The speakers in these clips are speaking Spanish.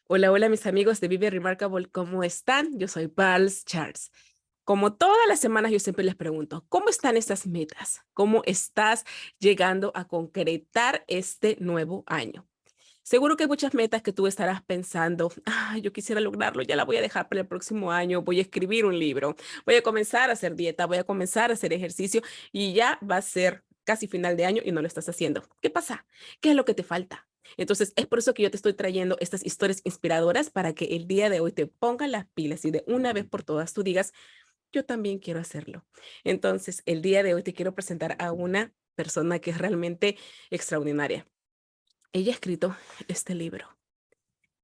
Hola, hola mis amigos de Vive Remarkable, ¿cómo están? Yo soy Pals Charles. Como todas las semanas yo siempre les pregunto, ¿cómo están estas metas? ¿Cómo estás llegando a concretar este nuevo año? Seguro que hay muchas metas que tú estarás pensando, yo quisiera lograrlo, ya la voy a dejar para el próximo año, voy a escribir un libro, voy a comenzar a hacer dieta, voy a comenzar a hacer ejercicio y ya va a ser casi final de año y no lo estás haciendo. ¿Qué pasa? ¿Qué es lo que te falta? Entonces, es por eso que yo te estoy trayendo estas historias inspiradoras para que el día de hoy te pongan las pilas y de una vez por todas tú digas, yo también quiero hacerlo. Entonces, el día de hoy te quiero presentar a una persona que es realmente extraordinaria. Ella ha escrito este libro.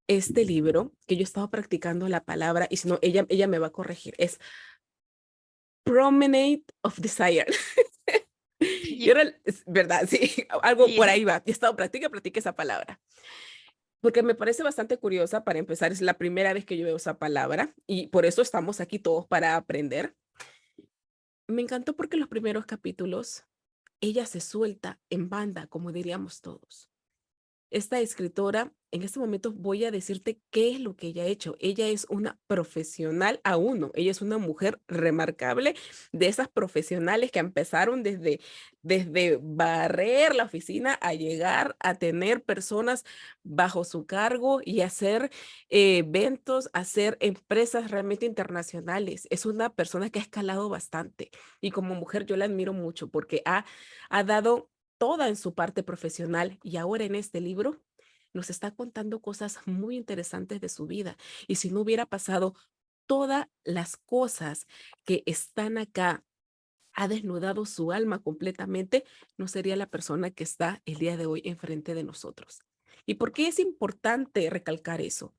Este libro que yo he estado practicando la palabra, y si no, ella me va a corregir, es Promenade of Desire. Y Y ahora, es verdad, sí, algo por y ahí va. He estado practica esa palabra. Porque me parece bastante curiosa, para empezar, es la primera vez que yo veo esa palabra y por eso estamos aquí todos para aprender. Me encantó porque los primeros capítulos, ella se suelta en banda, como diríamos todos. Esta escritora, en este momento voy a decirte qué es lo que ella ha hecho. Ella es una profesional a uno. Ella es una mujer remarcable, de esas profesionales que empezaron desde barrer la oficina a llegar a tener personas bajo su cargo y hacer eventos, hacer empresas realmente internacionales. Es una persona que ha escalado bastante y como mujer yo la admiro mucho porque ha dado toda en su parte profesional y ahora en este libro nos está contando cosas muy interesantes de su vida. Y si no hubiera pasado todas las cosas que están acá, ha desnudado su alma completamente, no sería la persona que está el día de hoy enfrente de nosotros. ¿Y por qué es importante recalcar eso?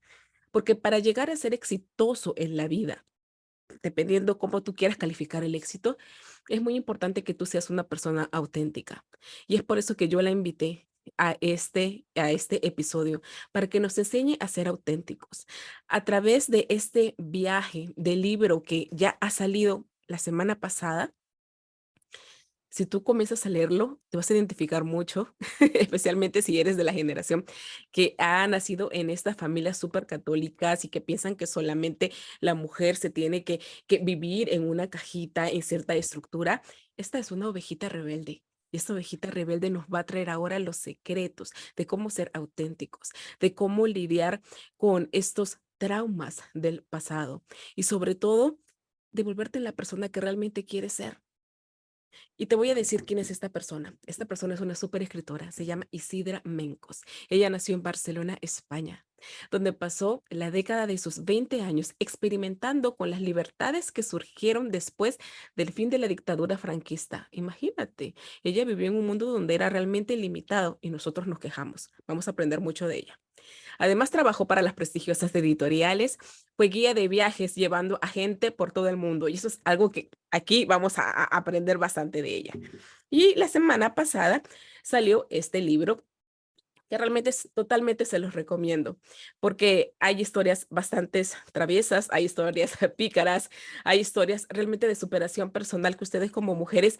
Porque para llegar a ser exitoso en la vida, dependiendo cómo tú quieras calificar el éxito, es muy importante que tú seas una persona auténtica. Y es por eso que yo la invité a este episodio, para que nos enseñe a ser auténticos. A través de este viaje del libro que ya ha salido la semana pasada, si tú comienzas a leerlo, te vas a identificar mucho, especialmente si eres de la generación que ha nacido en estas familias súper católicas y que piensan que solamente la mujer se tiene que vivir en una cajita, en cierta estructura. Esta es una ovejita rebelde. Y esta ovejita rebelde nos va a traer ahora los secretos de cómo ser auténticos, de cómo lidiar con estos traumas del pasado y sobre todo, de volverte la persona que realmente quieres ser. Y te voy a decir quién es esta persona. Esta persona es una súper escritora, se llama Isidra Mencos. Ella nació en Barcelona, España, donde pasó la década de sus 20 años experimentando con las libertades que surgieron después del fin de la dictadura franquista. Imagínate, ella vivió en un mundo donde era realmente limitado y nosotros nos quejamos. Vamos a aprender mucho de ella. Además, trabajó para las prestigiosas editoriales, fue guía de viajes llevando a gente por todo el mundo y eso es algo que aquí vamos a aprender bastante de ella. Y la semana pasada salió este libro que realmente totalmente se los recomiendo, porque hay historias bastante traviesas, hay historias pícaras, hay historias realmente de superación personal que ustedes como mujeres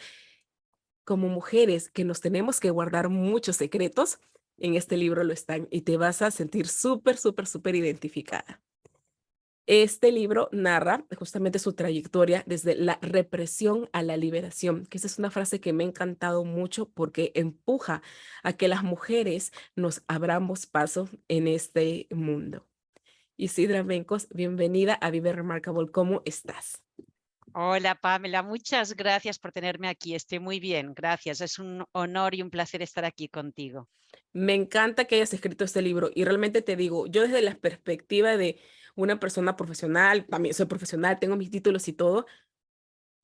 que nos tenemos que guardar muchos secretos, en este libro lo están y te vas a sentir súper, súper, súper identificada. Este libro narra justamente su trayectoria desde la represión a la liberación, que esa es una frase que me ha encantado mucho porque empuja a que las mujeres nos abramos paso en este mundo. Isidra Bencos, bienvenida a Vive Remarkable. ¿Cómo estás? hola Pamela, muchas gracias por tenerme aquí. Estoy muy bien, gracias. Es un honor y un placer estar aquí contigo. Me encanta que hayas escrito este libro y realmente te digo, yo desde la perspectiva de una persona profesional, también soy profesional, tengo mis títulos y todo,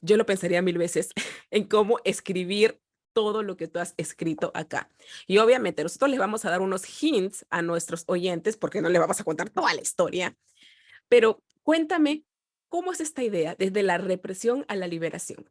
yo lo pensaría mil veces en cómo escribir todo lo que tú has escrito acá. Y obviamente nosotros les vamos a dar unos hints a nuestros oyentes porque no les vamos a contar toda la historia, pero cuéntame, ¿cómo es esta idea desde la represión a la liberación?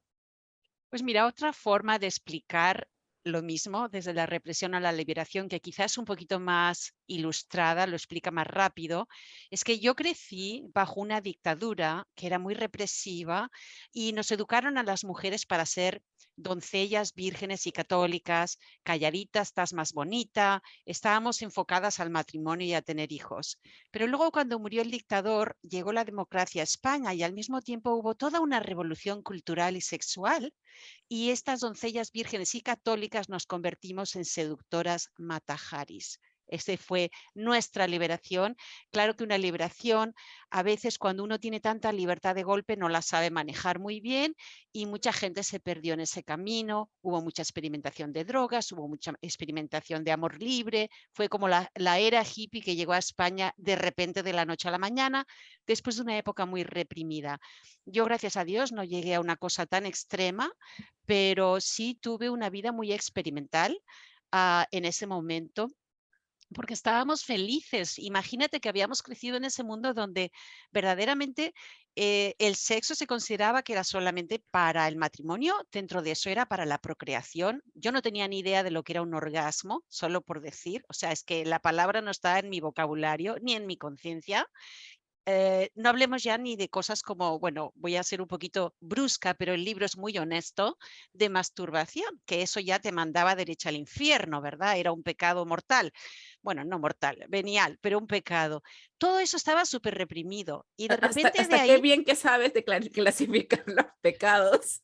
Pues mira, otra forma de explicar lo mismo desde la represión a la liberación, que quizás es un poquito más Ilustrada lo explica más rápido, es que yo crecí bajo una dictadura que era muy represiva y nos educaron a las mujeres para ser doncellas vírgenes y católicas, calladitas, estás más bonita, estábamos enfocadas al matrimonio y a tener hijos. Pero luego cuando murió el dictador, llegó la democracia a España y al mismo tiempo hubo toda una revolución cultural y sexual y estas doncellas vírgenes y católicas nos convertimos en seductoras matajaris. Esa fue nuestra liberación. Claro que una liberación, a veces cuando uno tiene tanta libertad de golpe, no la sabe manejar muy bien y mucha gente se perdió en ese camino. Hubo mucha experimentación de drogas, hubo mucha experimentación de amor libre. Fue como la era hippie que llegó a España de repente de la noche a la mañana, después de una época muy reprimida. Yo, gracias a Dios, no llegué a una cosa tan extrema, pero sí tuve una vida muy experimental en ese momento porque estábamos felices. Imagínate que habíamos crecido en ese mundo donde verdaderamente el sexo se consideraba que era solamente para el matrimonio, dentro de eso era para la procreación. Yo no tenía ni idea de lo que era un orgasmo, solo por decir, o sea, es que la palabra no está en mi vocabulario ni en mi conciencia. No hablemos ya ni de cosas como, bueno, voy a ser un poquito brusca, pero el libro es muy honesto, de masturbación, que eso ya te mandaba derecho al infierno, ¿verdad? Era un pecado mortal. Bueno, no mortal, venial, pero un pecado. Todo eso estaba súper reprimido y de repente de Hasta qué ahí. bien que sabes de clasificar los pecados.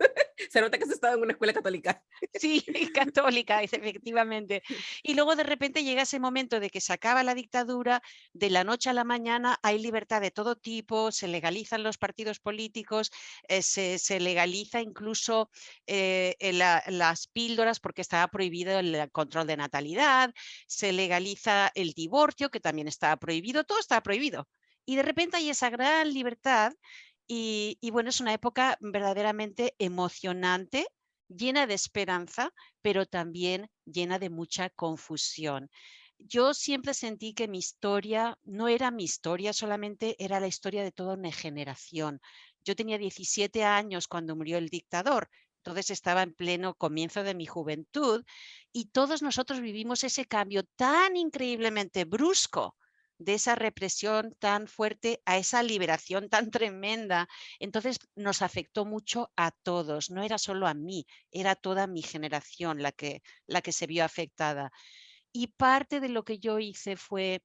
Se nota que has estado en una escuela católica. Sí, católica, efectivamente. Y luego de repente llega ese momento de que se acaba la dictadura, de la noche a la mañana hay libertad de todo tipo, se legalizan los partidos políticos, se legaliza incluso las píldoras porque estaba prohibido el control de natalidad, se legaliza el divorcio que también estaba prohibido, todo estaba prohibido. Y de repente hay esa gran libertad y bueno, es una época verdaderamente emocionante, llena de esperanza, pero también llena de mucha confusión. Yo siempre sentí que mi historia no era mi historia, solamente era la historia de toda una generación. Yo tenía 17 años cuando murió el dictador, entonces estaba en pleno comienzo de mi juventud y todos nosotros vivimos ese cambio tan increíblemente brusco de esa represión tan fuerte a esa liberación tan tremenda. Entonces nos afectó mucho a todos, no era solo a mí, era toda mi generación la que se vio afectada. Y parte de lo que yo hice fue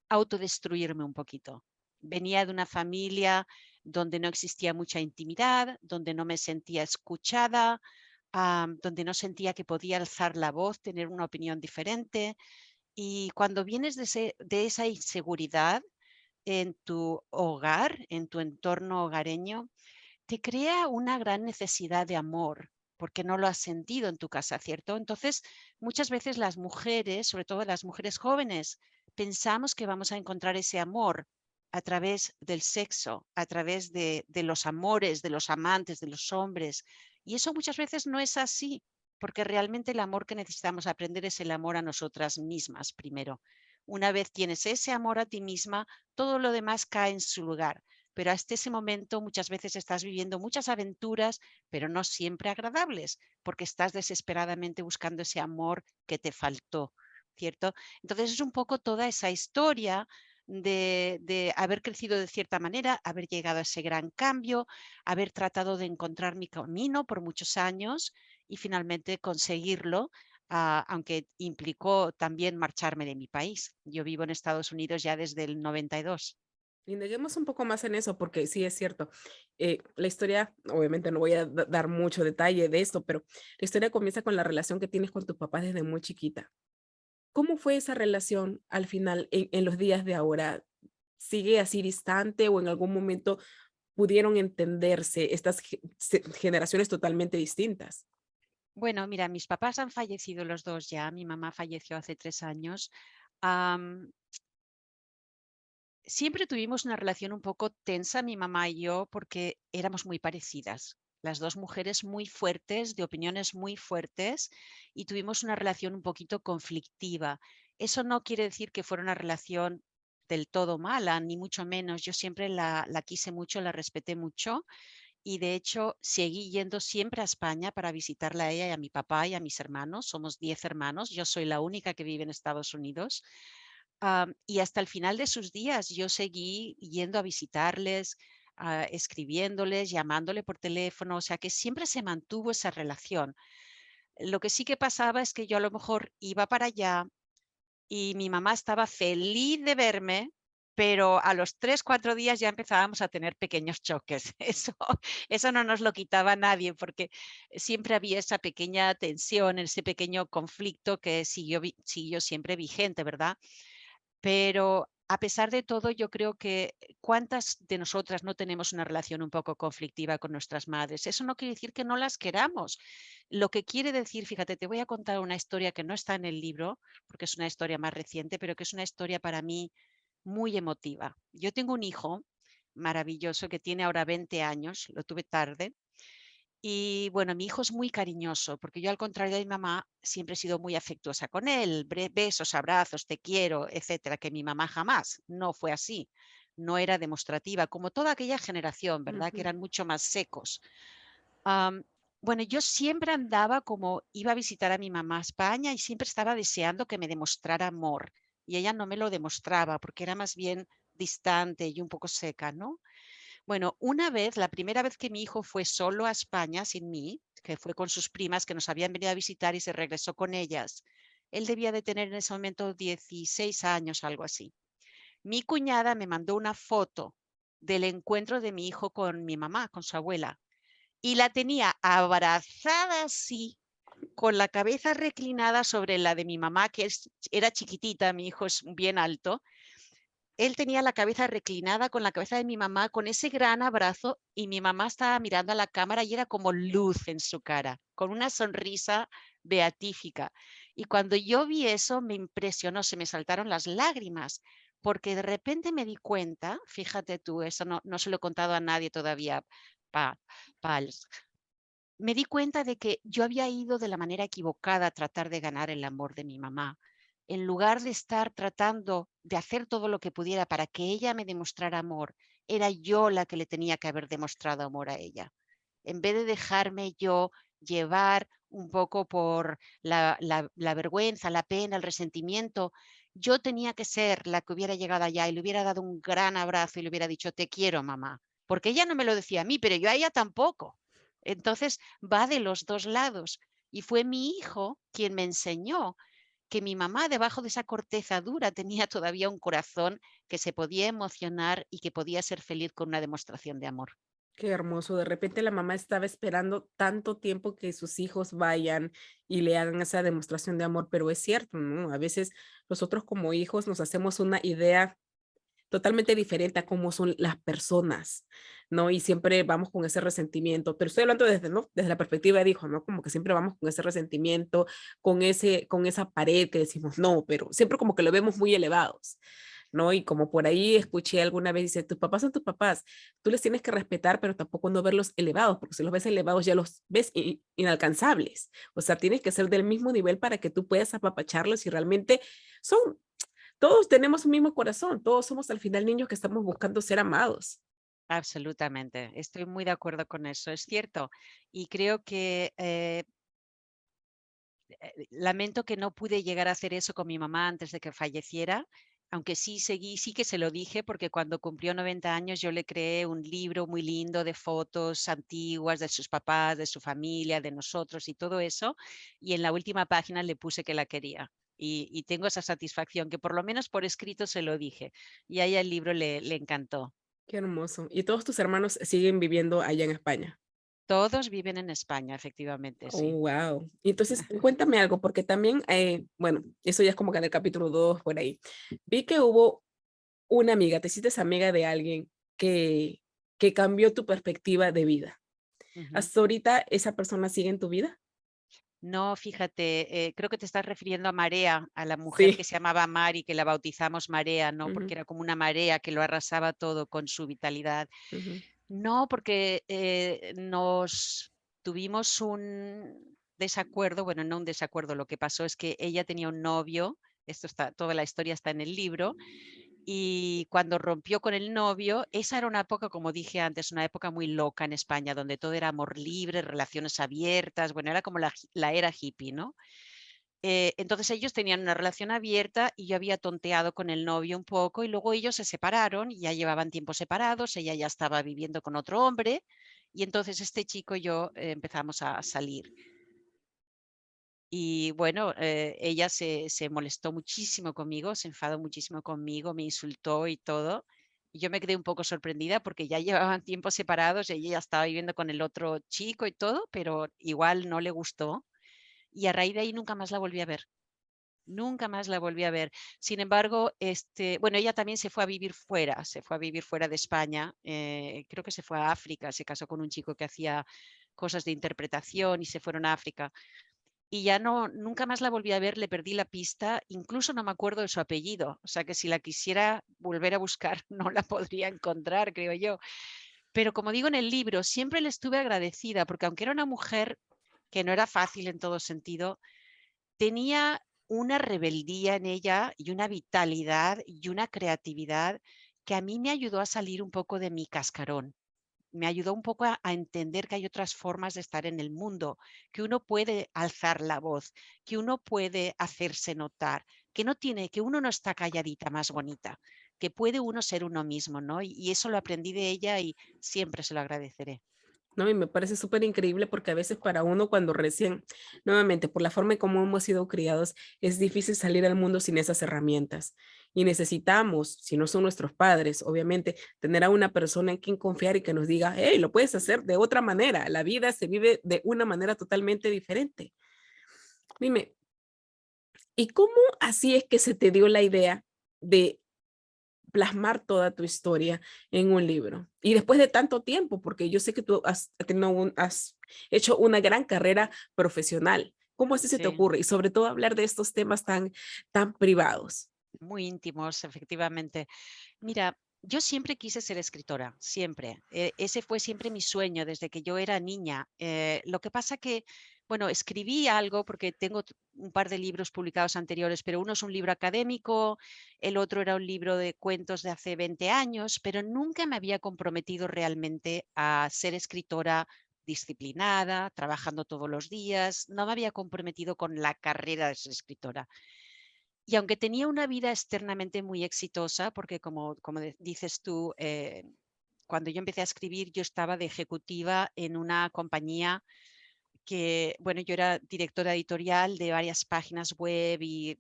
autodestruirme un poquito. Venía de una familia donde no existía mucha intimidad, donde no me sentía escuchada, donde no sentía que podía alzar la voz, tener una opinión diferente. Y cuando vienes de esa inseguridad en tu hogar, en tu entorno hogareño, te crea una gran necesidad de amor, porque no lo has sentido en tu casa, ¿cierto? Entonces, muchas veces las mujeres, sobre todo las mujeres jóvenes, pensamos que vamos a encontrar ese amor a través del sexo, a través de los amores, de los amantes, de los hombres. Y eso muchas veces no es así, porque realmente el amor que necesitamos aprender es el amor a nosotras mismas primero. Una vez tienes ese amor a ti misma, todo lo demás cae en su lugar, pero hasta ese momento muchas veces estás viviendo muchas aventuras, pero no siempre agradables, porque estás desesperadamente buscando ese amor que te faltó, ¿cierto? Entonces es un poco toda esa historia de haber crecido de cierta manera, haber llegado a ese gran cambio, haber tratado de encontrar mi camino por muchos años y finalmente conseguirlo. Aunque implicó también marcharme de mi país. Yo vivo en Estados Unidos ya desde el 92. Indaguemos un poco más en eso, porque sí es cierto. La historia, obviamente no voy a dar mucho detalle de esto, pero la historia comienza con la relación que tienes con tus papás desde muy chiquita. ¿Cómo fue esa relación al final en los días de ahora? ¿Sigue así distante o en algún momento pudieron entenderse estas generaciones totalmente distintas? Bueno, mira, mis papás han fallecido los dos ya. Mi mamá falleció hace 3 años. Am, Siempre tuvimos una relación un poco tensa, mi mamá y yo, porque éramos muy parecidas. Las dos mujeres muy fuertes, de opiniones muy fuertes, y tuvimos una relación un poquito conflictiva. Eso no quiere decir que fuera una relación del todo mala, ni mucho menos. Yo siempre la quise mucho, la respeté mucho y de hecho seguí yendo siempre a España para visitarla a ella y a mi papá y a mis hermanos. Somos 10 hermanos, yo soy la única que vive en Estados Unidos. Y hasta el final de sus días yo seguí yendo a visitarles, escribiéndoles, llamándole por teléfono, o sea que siempre se mantuvo esa relación. Lo que sí que pasaba es que yo a lo mejor iba para allá y mi mamá estaba feliz de verme, pero a los 3 4 días ya empezábamos a tener pequeños choques. Eso no nos lo quitaba nadie, porque siempre había esa pequeña tensión, ese pequeño conflicto que siguió siempre vigente, ¿verdad? Pero a pesar de todo, yo creo que ¿cuántas de nosotras no tenemos una relación un poco conflictiva con nuestras madres? Eso no quiere decir que no las queramos. Lo que quiere decir, fíjate, te voy a contar una historia que no está en el libro, porque es una historia más reciente, pero que es una historia para mí muy emotiva. Yo tengo un hijo maravilloso que tiene ahora 20 años, lo tuve tarde, y bueno, mi hijo es muy cariñoso, porque yo, al contrario de mi mamá, siempre he sido muy afectuosa con él, besos, abrazos, te quiero, etcétera, que mi mamá jamás, no fue así, no era demostrativa, como toda aquella generación, ¿verdad? Que Ujú. eran mucho más secos. Am, bueno, yo siempre andaba como iba a visitar a mi mamá a España y siempre estaba deseando que me demostrara amor, y ella no me lo demostraba porque era más bien distante y un poco seca, ¿no? Bueno, una vez, la primera vez que mi hijo fue solo a España sin mí, que fue con sus primas que nos habían venido a visitar y se regresó con ellas, él debía de tener en ese momento 16 años, algo así. Mi cuñada me mandó una foto del encuentro de mi hijo con mi mamá, con su abuela, y la tenía abrazada así, con la cabeza reclinada sobre la de mi mamá, era chiquitita, mi hijo es bien alto. Él tenía la cabeza reclinada con la cabeza de mi mamá, con ese gran abrazo, y mi mamá estaba mirando a la cámara y era como luz en su cara, con una sonrisa beatífica. Y cuando yo vi eso, me impresionó, se me saltaron las lágrimas, porque de repente me di cuenta, fíjate tú, eso no se lo he contado a nadie todavía, pa, Pals, me di cuenta de que yo había ido de la manera equivocada a tratar de ganar el amor de mi mamá. En lugar de estar tratando de hacer todo lo que pudiera para que ella me demostrara amor, era yo la que le tenía que haber demostrado amor a ella. En vez de dejarme yo llevar un poco por la vergüenza, la pena, el resentimiento, yo tenía que ser la que hubiera llegado allá y le hubiera dado un gran abrazo y le hubiera dicho, te quiero, mamá. Porque ella no me lo decía a mí, pero yo a ella tampoco. Entonces va de los dos lados. Y fue mi hijo quien me enseñó que mi mamá, debajo de esa corteza dura, tenía todavía un corazón que se podía emocionar y que podía ser feliz con una demostración de amor. Qué hermoso. De repente la mamá estaba esperando tanto tiempo que sus hijos vayan y le hagan esa demostración de amor, pero es cierto, ¿no? A veces nosotros como hijos nos hacemos una idea totalmente diferente a cómo son las personas, ¿no? Y siempre vamos con ese resentimiento, pero estoy hablando desde, ¿no? Desde la perspectiva de hijo, ¿no? Como que siempre vamos con ese resentimiento, con esa pared que decimos no, pero siempre como que lo vemos muy elevados, ¿no? Y como por ahí escuché alguna vez, dice, tus papás son tus papás, tú les tienes que respetar, pero tampoco no verlos elevados, porque si los ves elevados ya los ves inalcanzables. O sea, tienes que ser del mismo nivel para que tú puedas apapacharlos y realmente son, todos tenemos un mismo corazón, todos somos al final niños que estamos buscando ser amados. Absolutamente, estoy muy de acuerdo con eso, es cierto. Y creo que lamento que no pude llegar a hacer eso con mi mamá antes de que falleciera, aunque sí que se lo dije, porque cuando cumplió 90 años yo le creé un libro muy lindo de fotos antiguas de sus papás, de su familia, de nosotros y todo eso, y en la última página le puse que la quería. Y tengo esa satisfacción, que por lo menos por escrito se lo dije, y a ella el libro le encantó. Qué hermoso. ¿Y todos tus hermanos siguen viviendo allá en España? Todos viven en España, efectivamente, Oh, sí. wow. Entonces, cuéntame algo, porque también, bueno, eso ya es como que en el capítulo 2 por ahí. Vi que hubo una amiga, te hiciste amiga de alguien que, que cambió tu perspectiva de vida. Ujú. ¿Hasta ahorita esa persona sigue en tu vida? No, fíjate, creo que te estás refiriendo a Marea, a la mujer que Sí. se llamaba Mari, que la bautizamos Marea, ¿no? Porque Ujú, era como una marea que lo arrasaba todo con su vitalidad. ujú. No, porque nos tuvimos un desacuerdo, bueno, no un desacuerdo, lo que pasó es que ella tenía un novio, esto está, toda la historia está en el libro, y cuando rompió con el novio, esa era una época, como dije antes, una época muy loca en España, donde todo era amor libre, relaciones abiertas, bueno, era como la era hippie, ¿no? Entonces ellos tenían una relación abierta y yo había tonteado con el novio un poco y luego ellos se separaron y ya llevaban tiempo separados, ella ya estaba viviendo con otro hombre y entonces este chico y yo empezamos a salir. Y bueno, ella se molestó muchísimo conmigo, se enfadó muchísimo conmigo, me insultó y todo. Y yo me quedé un poco sorprendida porque ya llevaban tiempo separados, ella ya estaba viviendo con el otro chico y todo, pero igual no le gustó. Y a raíz de ahí nunca más la volví a ver. Nunca más la volví a ver. Sin embargo, bueno, ella también se fue a vivir fuera, se fue a vivir fuera de España. Creo que se fue a África, se casó con un chico que hacía cosas de interpretación y se fueron a África. Y ya no, nunca más la volví a ver, le perdí la pista, incluso no me acuerdo de su apellido. O sea que si la quisiera volver a buscar, no la podría encontrar, creo yo. Pero como digo en el libro, siempre le estuve agradecida, porque aunque era una mujer que no era fácil en todo sentido, tenía una rebeldía en ella y una vitalidad y una creatividad que a mí me ayudó a salir un poco de mi cascarón. Me ayudó un poco a entender que hay otras formas de estar en el mundo, que uno puede alzar la voz, que uno puede hacerse notar, que uno no está calladita más bonita, que puede uno ser uno mismo, ¿no? Y eso lo aprendí de ella y siempre se lo agradeceré. ¿No? Y me parece súper increíble porque a veces para uno cuando recién, nuevamente, por la forma en cómo hemos sido criados, es difícil salir al mundo sin esas herramientas. Y necesitamos, si no son nuestros padres, obviamente, tener a una persona en quien confiar y que nos diga, hey, lo puedes hacer de otra manera. La vida se vive de una manera totalmente diferente. Dime, ¿y cómo así es que se te dio la idea de plasmar toda tu historia en un libro? Y después de tanto tiempo, porque yo sé que tú has hecho una gran carrera profesional. ¿Cómo así se te Sí. ocurre? Y sobre todo hablar de estos temas tan privados. Muy íntimos, efectivamente. Mira, yo siempre quise ser escritora, siempre. Ese fue siempre mi sueño desde que yo era niña. Lo que pasa que, bueno, escribí algo porque tengo un par de libros publicados anteriores, pero uno es un libro académico, el otro era un libro de cuentos de hace 20 años, pero nunca me había comprometido realmente a ser escritora disciplinada, trabajando todos los días. No me había comprometido con la carrera de ser escritora. Y aunque tenía una vida externamente muy exitosa, porque como dices tú, cuando yo empecé a escribir, yo estaba de ejecutiva en una compañía que, bueno, yo era directora editorial de varias páginas web y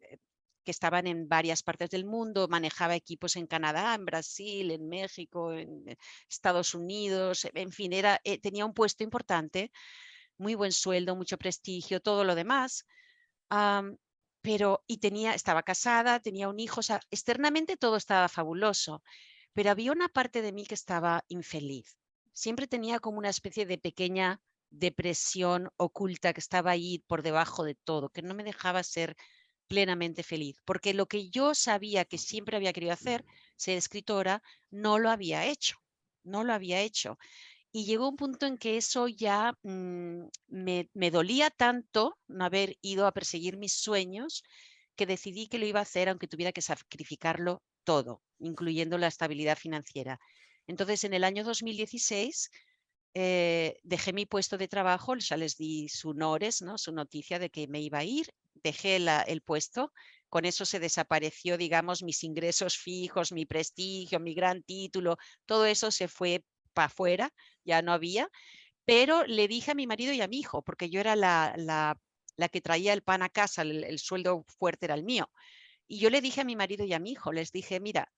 que estaban en varias partes del mundo, manejaba equipos en Canadá, en Brasil, en México, en Estados Unidos, en fin, tenía un puesto importante, muy buen sueldo, mucho prestigio, todo lo demás. Am, pero estaba casada, tenía un hijo, o sea, externamente todo estaba fabuloso, pero había una parte de mí que estaba infeliz. Siempre tenía como una especie de pequeña depresión oculta que estaba ahí por debajo de todo, que no me dejaba ser plenamente feliz, porque lo que yo sabía que siempre había querido hacer, ser escritora, no lo había hecho, no lo había hecho. Y llegó un punto en que eso ya me dolía tanto no haber ido a perseguir mis sueños que decidí que lo iba a hacer aunque tuviera que sacrificarlo todo, incluyendo la estabilidad financiera. Entonces, en el año 2016 dejé mi puesto de trabajo, ya les di su honores, ¿no? Su noticia de que me iba a ir, dejé el puesto, con eso se desapareció, digamos, mis ingresos fijos, mi prestigio, mi gran título, todo eso se fue para afuera, ya no había, pero le dije a mi marido y a mi hijo, porque yo era la que traía el pan a casa, el sueldo fuerte era el mío. Y yo le dije a mi marido y a mi hijo, les dije, mira,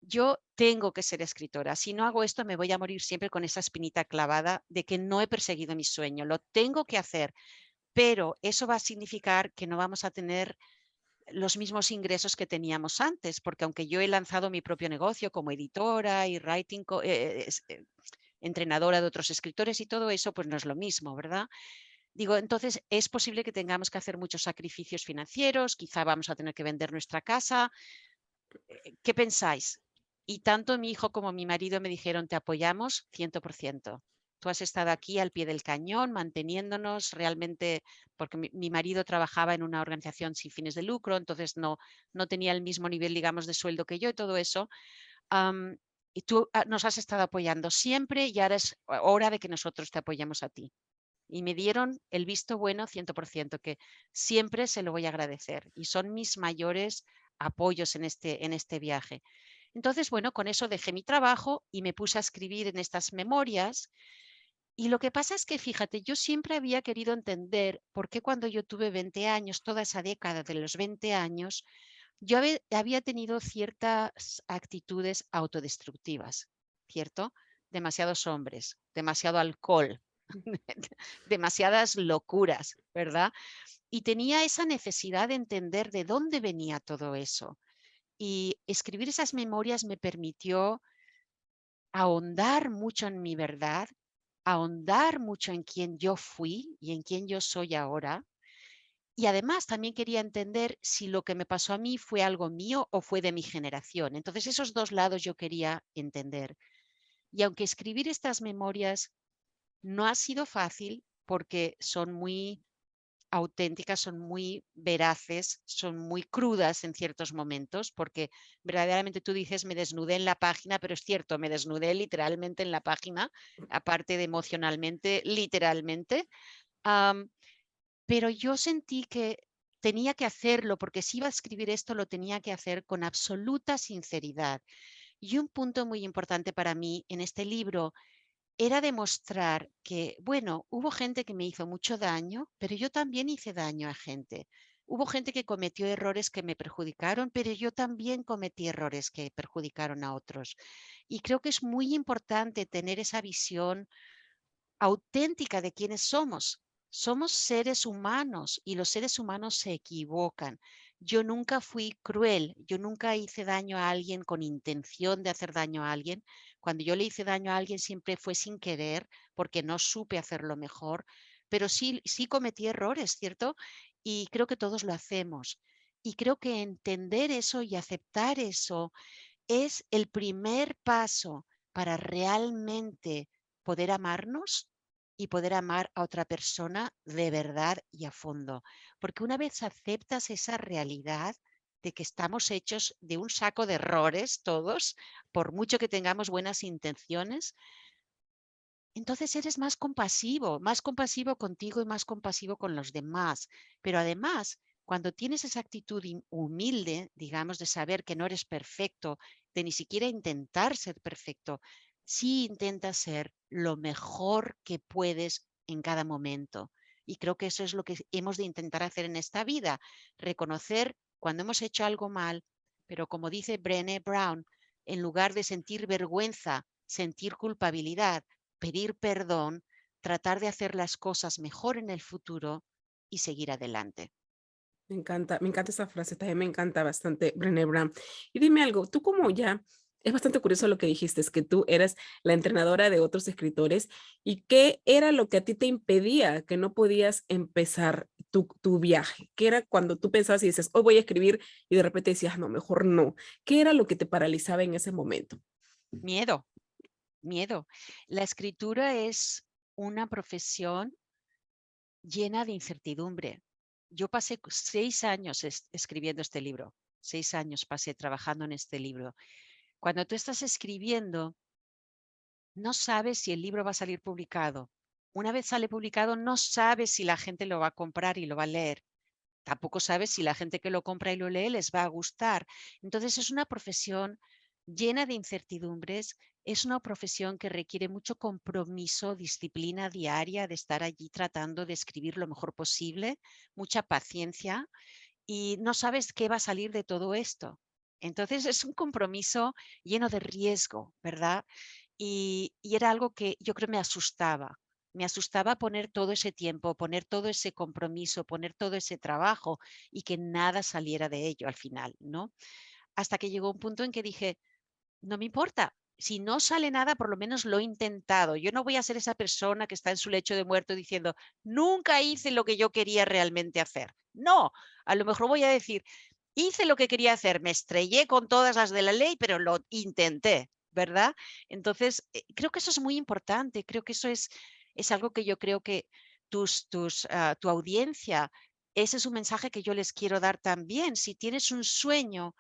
yo tengo que ser escritora. Si no hago esto, me voy a morir siempre con esa espinita clavada de que no he perseguido mi sueño. Lo tengo que hacer, pero eso va a significar que no vamos a tener los mismos ingresos que teníamos antes, porque aunque yo he lanzado mi propio negocio como editora y entrenadora de otros escritores y todo eso, pues no es lo mismo, ¿verdad? Digo, entonces es posible que tengamos que hacer muchos sacrificios financieros, quizá vamos a tener que vender nuestra casa. ¿Qué pensáis? Y tanto mi hijo como mi marido me dijeron, te apoyamos 100%. Tú has estado aquí al pie del cañón, manteniéndonos realmente, porque mi marido trabajaba en una organización sin fines de lucro, entonces no tenía el mismo nivel, digamos, de sueldo que yo y todo eso. Y tú nos has estado apoyando siempre y ahora es hora de que nosotros te apoyemos a ti. y me dieron el visto bueno 100%, que siempre se lo voy a agradecer y son mis mayores apoyos en este viaje. Entonces, bueno, con eso dejé mi trabajo y me puse a escribir en estas memorias. Y lo que pasa es que, fíjate, yo siempre había querido entender por qué cuando yo tuve 20 años, toda esa década de los 20 años, yo había tenido ciertas actitudes autodestructivas, ¿cierto? Demasiados hombres, demasiado alcohol, demasiadas locuras, ¿verdad? Y tenía esa necesidad de entender de dónde venía todo eso. Y escribir esas memorias me permitió ahondar mucho en mi verdad, ahondar mucho en quién yo fui y en quién yo soy ahora. Y además también quería entender si lo que me pasó a mí fue algo mío o fue de mi generación. Entonces esos dos lados yo quería entender. Y aunque escribir estas memorias no ha sido fácil porque son muy auténticas, son muy veraces, son muy crudas en ciertos momentos, porque verdaderamente tú dices, me desnudé en la página, pero es cierto, me desnudé literalmente en la página, aparte de emocionalmente, literalmente. Am, pero yo sentí que tenía que hacerlo, porque si iba a escribir esto, lo tenía que hacer con absoluta sinceridad. Y un punto muy importante para mí en este libro era demostrar que, bueno, hubo gente que me hizo mucho daño, pero yo también hice daño a gente. Hubo gente que cometió errores que me perjudicaron, pero yo también cometí errores que perjudicaron a otros. Y creo que es muy importante tener esa visión auténtica de quiénes somos. Somos seres humanos y los seres humanos se equivocan. Yo nunca fui cruel, yo nunca hice daño a alguien con intención de hacer daño a alguien. Cuando yo le hice daño a alguien siempre fue sin querer, porque no supe hacerlo mejor, pero sí cometí errores, ¿cierto? Y creo que todos lo hacemos. Y creo que entender eso y aceptar eso es el primer paso para realmente poder amarnos y poder amar a otra persona de verdad y a fondo. Porque una vez aceptas esa realidad de que estamos hechos de un saco de errores todos, por mucho que tengamos buenas intenciones, entonces eres más compasivo contigo y más compasivo con los demás. Pero además, cuando tienes esa actitud humilde, digamos, de saber que no eres perfecto, de ni siquiera intentar ser perfecto, sí intentas ser lo mejor que puedes en cada momento. Y creo que eso es lo que hemos de intentar hacer en esta vida, reconocer cuando hemos hecho algo mal, pero como dice Brené Brown, en lugar de sentir vergüenza, sentir culpabilidad, pedir perdón, tratar de hacer las cosas mejor en el futuro y seguir adelante. Me encanta esa frase, también me encanta bastante Brené Brown. Y dime algo, tú como ya, es bastante curioso lo que dijiste, es que tú eras la entrenadora de otros escritores, ¿y qué era lo que a ti te impedía que no podías empezar tu viaje? ¿Qué era cuando tú pensabas y dices, hoy voy a escribir y de repente decías, no, mejor no? ¿Qué era lo que te paralizaba en ese momento? Miedo, miedo. La escritura es una profesión llena de incertidumbre. Yo pasé 6 años escribiendo este libro, 6 años pasé trabajando en este libro. Cuando tú estás escribiendo, no sabes si el libro va a salir publicado. Una vez sale publicado, no sabes si la gente lo va a comprar y lo va a leer. Tampoco sabes si la gente que lo compra y lo lee les va a gustar. Entonces es una profesión llena de incertidumbres, es una profesión que requiere mucho compromiso, disciplina diaria de estar allí tratando de escribir lo mejor posible, mucha paciencia y no sabes qué va a salir de todo esto. Entonces es un compromiso lleno de riesgo, ¿verdad? Y era algo que yo creo me asustaba. Me asustaba poner todo ese tiempo, poner todo ese compromiso, poner todo ese trabajo y que nada saliera de ello al final, ¿no? Hasta que llegó un punto en que dije, no me importa. Si no sale nada, por lo menos lo he intentado. Yo no voy a ser esa persona que está en su lecho de muerto diciendo, nunca hice lo que yo quería realmente hacer. No, a lo mejor voy a decir, hice lo que quería hacer, me estrellé con todas las de la ley, pero lo intenté, ¿verdad? Entonces, creo que eso es muy importante. Creo que eso es algo que yo creo que tu audiencia, ese es un mensaje que yo les quiero dar también. Si tienes un sueño,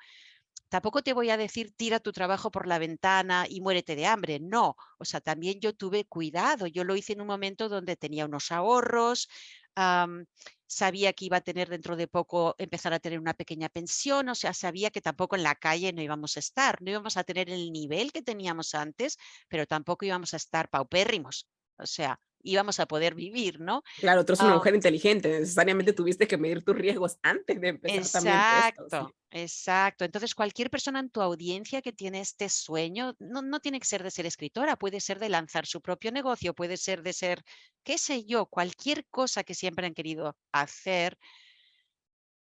Tampoco te voy a decir tira tu trabajo por la ventana y muérete de hambre, no. O sea, también yo tuve cuidado. Yo lo hice en un momento donde tenía unos ahorros, am, sabía que iba a tener dentro de poco, empezar a tener una pequeña pensión, o sea, sabía que tampoco en la calle no íbamos a estar, no íbamos a tener el nivel que teníamos antes, pero tampoco íbamos a estar paupérrimos. O sea, íbamos a poder vivir, ¿no? Claro, tú eres una Ah, mujer inteligente, necesariamente tuviste que medir tus riesgos antes de empezar también esto, sí. Exacto, exacto. Entonces, cualquier persona en tu audiencia que tiene este sueño, no tiene que ser de ser escritora, puede ser de lanzar su propio negocio, puede ser de ser, qué sé yo, cualquier cosa que siempre han querido hacer,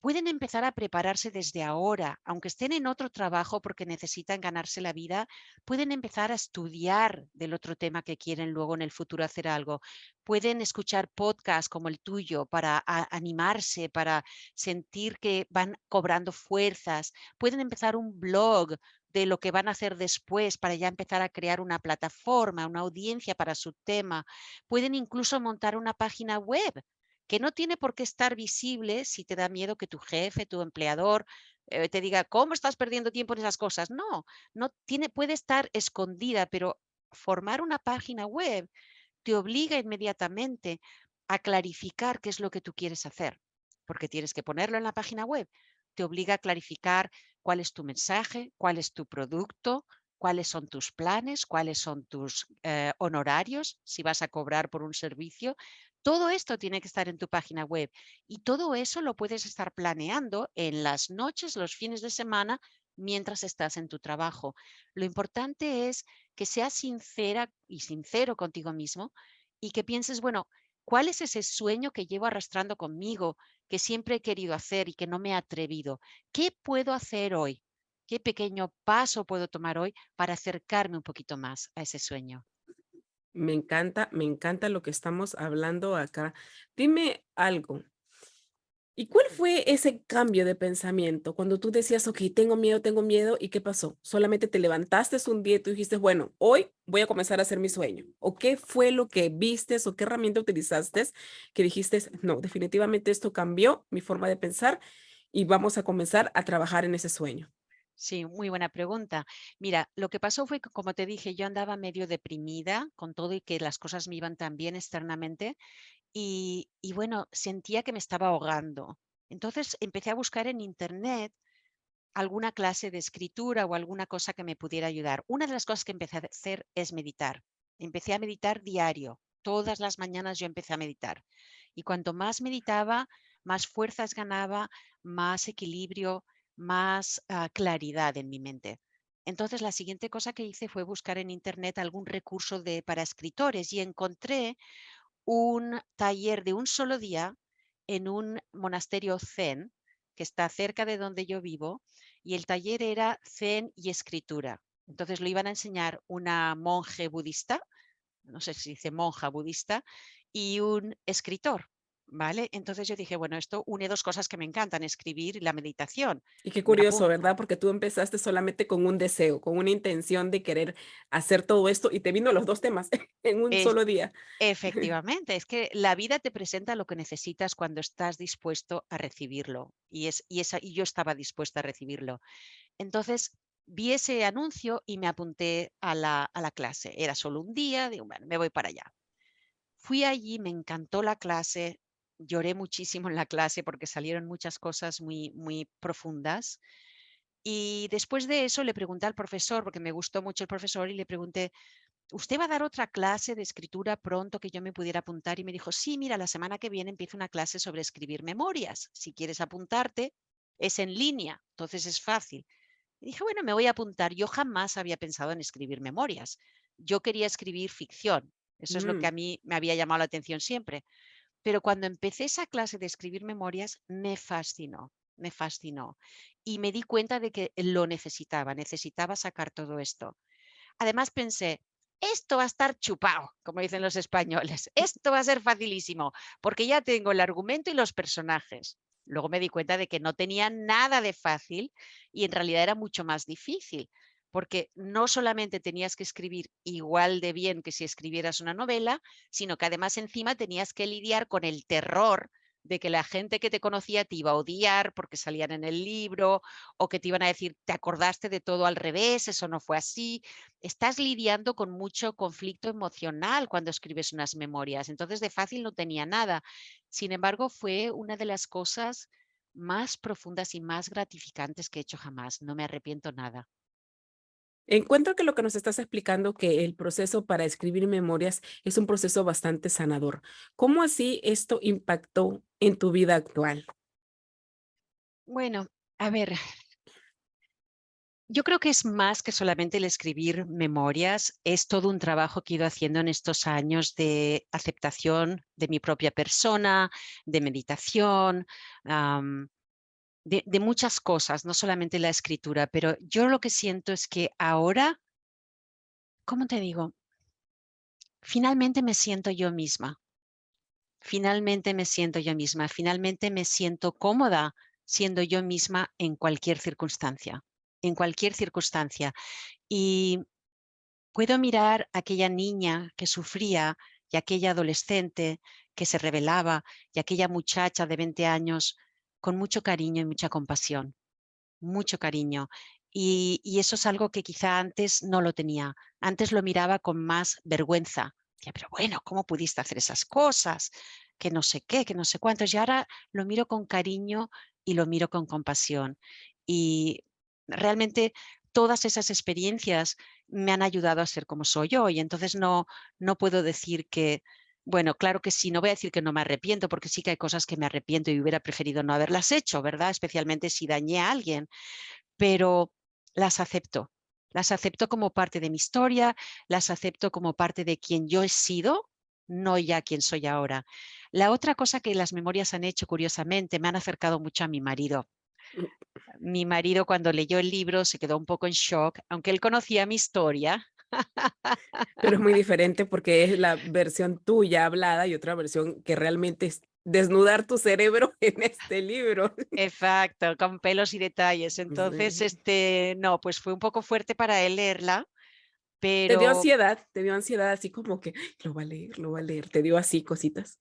pueden empezar a prepararse desde ahora, aunque estén en otro trabajo porque necesitan ganarse la vida, pueden empezar a estudiar del otro tema que quieren luego en el futuro hacer algo. Pueden escuchar podcasts como el tuyo para animarse, para sentir que van cobrando fuerzas. Pueden empezar un blog de lo que van a hacer después para ya empezar a crear una plataforma, una audiencia para su tema. Pueden incluso montar una página web que no tiene por qué estar visible si te da miedo que tu jefe, tu empleador, te diga, ¿cómo estás perdiendo tiempo en esas cosas? No, no tiene, puede estar escondida, pero formar una página web te obliga inmediatamente a clarificar qué es lo que tú quieres hacer, porque tienes que ponerlo en la página web. Te obliga a clarificar cuál es tu mensaje, cuál es tu producto, cuáles son tus planes, cuáles son tus honorarios, si vas a cobrar por un servicio. Todo esto tiene que estar en tu página web y todo eso lo puedes estar planeando en las noches, los fines de semana, mientras estás en tu trabajo. Lo importante es que seas sincera y sincero contigo mismo y que pienses, bueno, ¿cuál es ese sueño que llevo arrastrando conmigo, que siempre he querido hacer y que no me he atrevido? ¿Qué puedo hacer hoy? ¿Qué pequeño paso puedo tomar hoy para acercarme un poquito más a ese sueño? Me encanta lo que estamos hablando acá. Dime algo, ¿y cuál fue ese cambio de pensamiento cuando tú decías: "Okey, tengo miedo", y qué pasó? ¿Solamente te levantaste un día y tú dijiste: "Bueno, hoy voy a comenzar a hacer mi sueño"? ¿O qué fue lo que vistes o qué herramienta utilizaste que dijiste: "No, definitivamente esto cambió mi forma de pensar y vamos a comenzar a trabajar en ese sueño"? Sí, muy buena pregunta. Mira, lo que pasó fue que, como te dije, yo andaba medio deprimida con todo y que las cosas me iban tan bien externamente y bueno, sentía que me estaba ahogando. Entonces empecé a buscar en internet alguna clase de escritura o alguna cosa que me pudiera ayudar. Una de las cosas que empecé a hacer es meditar. Empecé a meditar diario. Todas las mañanas yo empecé a meditar. Y cuanto más meditaba, más fuerzas ganaba, más equilibrio, más claridad en mi mente. Entonces, la siguiente cosa que hice fue buscar en internet algún recurso para escritores y encontré un taller de un solo día en un monasterio zen que está cerca de donde yo vivo y el taller era zen y escritura. Entonces lo iban a enseñar una monje budista, no sé si dice monja budista, y un escritor. ¿Vale? Entonces yo dije, bueno, esto une dos cosas que me encantan, escribir y la meditación. Y qué Me curioso, apunto. ¿verdad? Porque tú empezaste solamente con un deseo, con una intención de querer hacer todo esto y te vino los 2 temas en un Es, solo día. efectivamente, es que la vida te presenta lo que necesitas cuando estás dispuesto a recibirlo. Y yo estaba dispuesta a recibirlo. Entonces, vi ese anuncio y me apunté a la clase. Era solo un día, digo, bueno, me voy para allá. Fui allí, me encantó la clase, lloré muchísimo en la clase porque salieron muchas cosas muy, muy profundas. Y después de eso le pregunté al profesor, porque me gustó mucho el profesor, y le pregunté, ¿usted va a dar otra clase de escritura pronto que yo me pudiera apuntar? Y me dijo, sí, mira, la semana que viene empiezo una clase sobre escribir memorias. Si quieres apuntarte, es en línea, entonces es fácil. Y dije, bueno, me voy a apuntar. Yo jamás había pensado en escribir memorias. Yo quería escribir ficción. Eso es lo que Mm. a mí me había llamado la atención siempre. Pero cuando empecé esa clase de escribir memorias, me fascinó, me fascinó. Y me di cuenta de que lo necesitaba, necesitaba sacar todo esto. Además pensé, esto va a estar chupado, como dicen los españoles. Esto va a ser facilísimo, porque ya tengo el argumento y los personajes. Luego me di cuenta de que no tenía nada de fácil y en realidad era mucho más difícil, porque no solamente tenías que escribir igual de bien que si escribieras una novela, sino que además encima tenías que lidiar con el terror de que la gente que te conocía te iba a odiar porque salían en el libro, o que te iban a decir, te acordaste de todo al revés, eso no fue así. Estás lidiando con mucho conflicto emocional cuando escribes unas memorias, entonces de fácil no tenía nada. Sin embargo, fue una de las cosas más profundas y más gratificantes que he hecho jamás. No me arrepiento nada. Encuentro que lo que nos estás explicando, que el proceso para escribir memorias es un proceso bastante sanador. ¿Cómo así esto impactó en tu vida actual? Bueno, a ver, yo creo que es más que solamente el escribir memorias, es todo un trabajo que he ido haciendo en estos años de aceptación de mi propia persona, de meditación, de muchas cosas, no solamente la escritura, pero yo lo que siento es que ahora, ¿cómo te digo? Finalmente me siento yo misma. Finalmente me siento yo misma, finalmente me siento cómoda siendo yo misma en cualquier circunstancia, en cualquier circunstancia. Y puedo mirar a aquella niña que sufría y aquella adolescente que se rebelaba y aquella muchacha de 20 años con mucho cariño y mucha compasión, mucho cariño. Y eso es algo que quizá antes no lo tenía. Antes lo miraba con más vergüenza. Decía, pero bueno, ¿cómo pudiste hacer esas cosas? Que no sé qué, que no sé cuántos. Y ahora lo miro con cariño y lo miro con compasión. Y realmente todas esas experiencias me han ayudado a ser como soy hoy. Entonces no puedo decir que, bueno, claro que sí, no voy a decir que no me arrepiento, porque sí que hay cosas que me arrepiento y hubiera preferido no haberlas hecho, ¿verdad? Especialmente si dañé a alguien, pero las acepto. Las acepto como parte de mi historia, las acepto como parte de quien yo he sido, no ya quien soy ahora. La otra cosa que las memorias han hecho, curiosamente, me han acercado mucho a mi marido. Mi marido, cuando leyó el libro, se quedó un poco en shock, aunque él conocía mi historia. Pero es muy diferente porque es la versión tuya hablada y otra versión que realmente es desnudar tu cerebro en este libro. Exacto, con pelos y detalles. Entonces, Sí. no, pues fue un poco fuerte para él leerla, pero Te dio ansiedad así como que: "Ay, lo va a leer, lo va a leer", ¿te dio así cositas?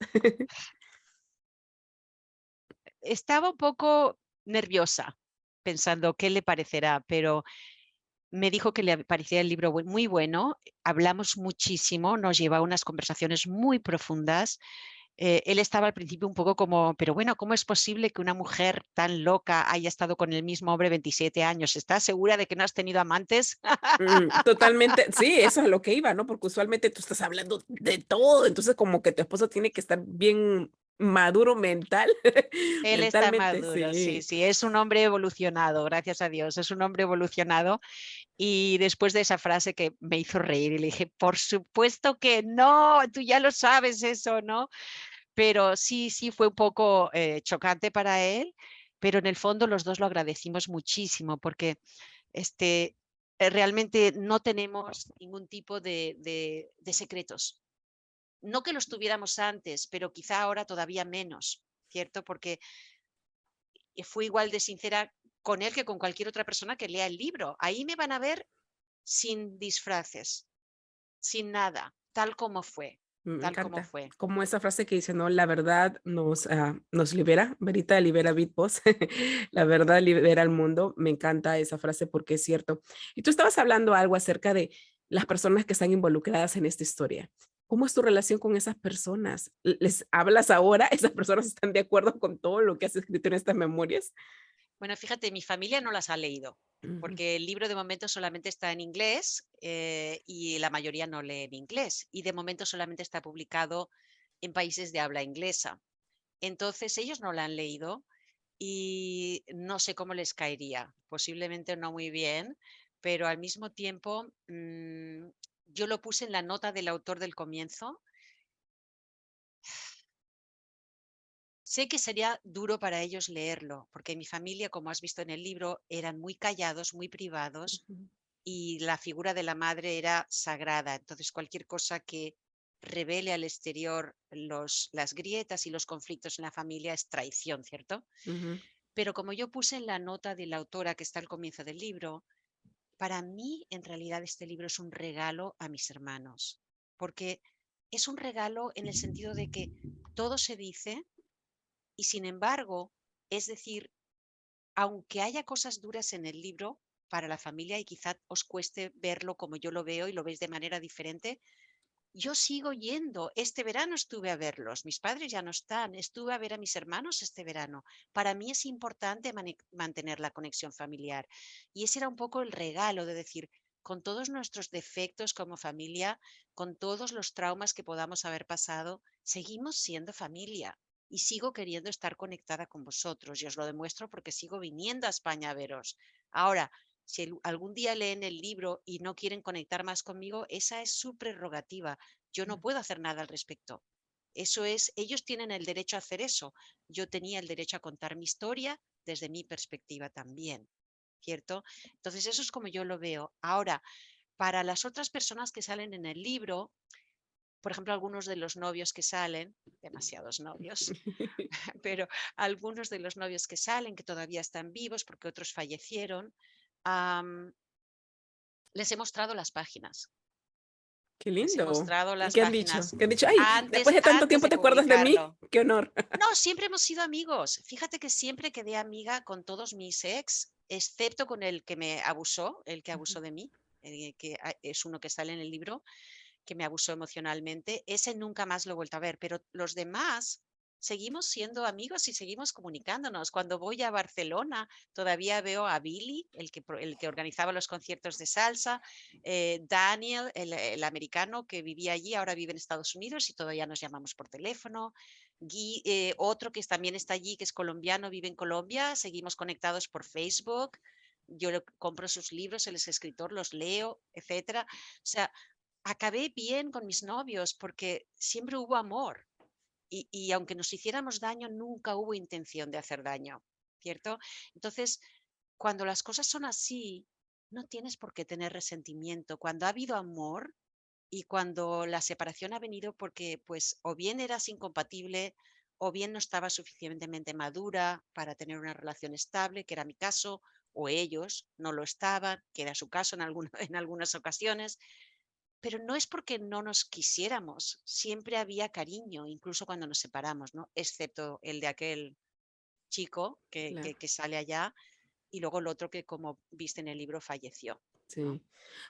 estaba un poco nerviosa, pensando qué le parecerá, pero me dijo que le parecía el libro muy bueno. Hablamos muchísimo, nos lleva a unas conversaciones muy profundas. Él estaba al principio un poco como, pero bueno, ¿cómo es posible que una mujer tan loca haya estado con el mismo hombre 27 años? ¿Estás segura de que no has tenido amantes? Totalmente, sí, eso es a lo que iba, ¿no? Porque usualmente tú estás hablando de todo, entonces como que tu esposo tiene que estar bien maduro Él está mentalmente, maduro, sí, sí. sí, es un hombre evolucionado, gracias a Dios, es un hombre evolucionado. Y después de esa frase que me hizo reír y le dije, por supuesto que no, tú ya lo sabes eso, ¿no? Pero sí, sí fue un poco chocante para él, pero en el fondo los dos lo agradecimos muchísimo porque este, realmente no tenemos ningún tipo de secretos. No que los tuviéramos antes, pero quizá ahora todavía menos, ¿cierto? Porque fui igual de sincera con él que con cualquier otra persona que lea el libro. Ahí me van a ver sin disfraces, sin nada, tal como fue, Me tal como encanta. fue. Como esa frase que dice, ¿no? La verdad nos libera, verita libera vid vos. La verdad libera al mundo. Me encanta esa frase porque es cierto. Y tú estabas hablando algo acerca de las personas que están involucradas en esta historia. ¿Cómo es tu relación con esas personas? ¿Les hablas ahora? ¿Esas personas están de acuerdo con todo lo que has escrito en estas memorias? Bueno, fíjate, mi familia no las ha leído, Ujú, porque el libro de momento solamente está en inglés y la mayoría no lee en inglés. Y de momento solamente está publicado en países de habla inglesa. Entonces ellos no la han leído y no sé cómo les caería. Posiblemente no muy bien, pero al mismo tiempo yo lo puse en la nota del autor del comienzo. Sé que sería duro para ellos leerlo, porque mi familia, como has visto en el libro, eran muy callados, muy privados ujú, y la figura de la madre era sagrada. Entonces, cualquier cosa que revele al exterior las grietas y los conflictos en la familia es traición, ¿cierto? ujú. Pero como yo puse en la nota de la autora que está al comienzo del libro, para mí en realidad este libro es un regalo a mis hermanos, porque es un regalo en el sentido de que todo se dice Y sin embargo, es decir, aunque haya cosas duras en el libro para la familia y quizá os cueste verlo como yo lo veo y lo veis de manera diferente, yo sigo yendo. Este verano estuve a verlos. Mis padres ya no están. Estuve a ver a mis hermanos este verano. Para mí es importante mantener la conexión familiar. Y ese era un poco el regalo de decir, con todos nuestros defectos como familia, con todos los traumas que podamos haber pasado, seguimos siendo familia. Y sigo queriendo estar conectada con vosotros. Y os lo demuestro porque sigo viniendo a España a veros. Ahora, si algún día leen el libro y no quieren conectar más conmigo, esa es su prerrogativa. Yo no puedo hacer nada al respecto. Eso es, ellos tienen el derecho a hacer eso. Yo tenía el derecho a contar mi historia desde mi perspectiva también, ¿cierto? Entonces, eso es como yo lo veo. Ahora, para las otras personas que salen en el libro, por ejemplo, algunos de los novios que salen, demasiados novios, pero algunos de los novios que salen, que todavía están vivos porque otros fallecieron, les he mostrado las páginas. Qué Les he lindo. mostrado ¿Y las qué han dicho? páginas ¿Qué han dicho? Ay, después de tanto antes tiempo de te acuerdas de mí. publicarlo. Qué honor. No, siempre hemos sido amigos. Fíjate que siempre quedé amiga con todos mis ex, excepto con el que me abusó, el que abusó de mí, es uno que sale en el libro, que me abusó emocionalmente. Ese nunca más lo he vuelto a ver, pero los demás seguimos siendo amigos y seguimos comunicándonos. Cuando voy a Barcelona, todavía veo a Billy, el que organizaba los conciertos de salsa, Daniel, el americano que vivía allí, ahora vive en Estados Unidos y todavía nos llamamos por teléfono. Guy, otro que también está allí, que es colombiano, vive en Colombia, seguimos conectados por Facebook. Yo compro sus libros, él es escritor, los leo, etcétera. O sea, acabé bien con mis novios porque siempre hubo amor y aunque nos hiciéramos daño, nunca hubo intención de hacer daño, ¿cierto? Entonces, cuando las cosas son así, no tienes por qué tener resentimiento. Cuando ha habido amor y cuando la separación ha venido porque, pues, o bien eras incompatible o bien no estabas suficientemente madura para tener una relación estable, que era mi caso, o ellos no lo estaban, que era su caso en, en algunas ocasiones, pero no es porque no nos quisiéramos, siempre había cariño, incluso cuando nos separamos, ¿no? Excepto el de aquel chico Claro, que sale allá y luego el otro que, como viste en el libro, falleció, ¿no? sí.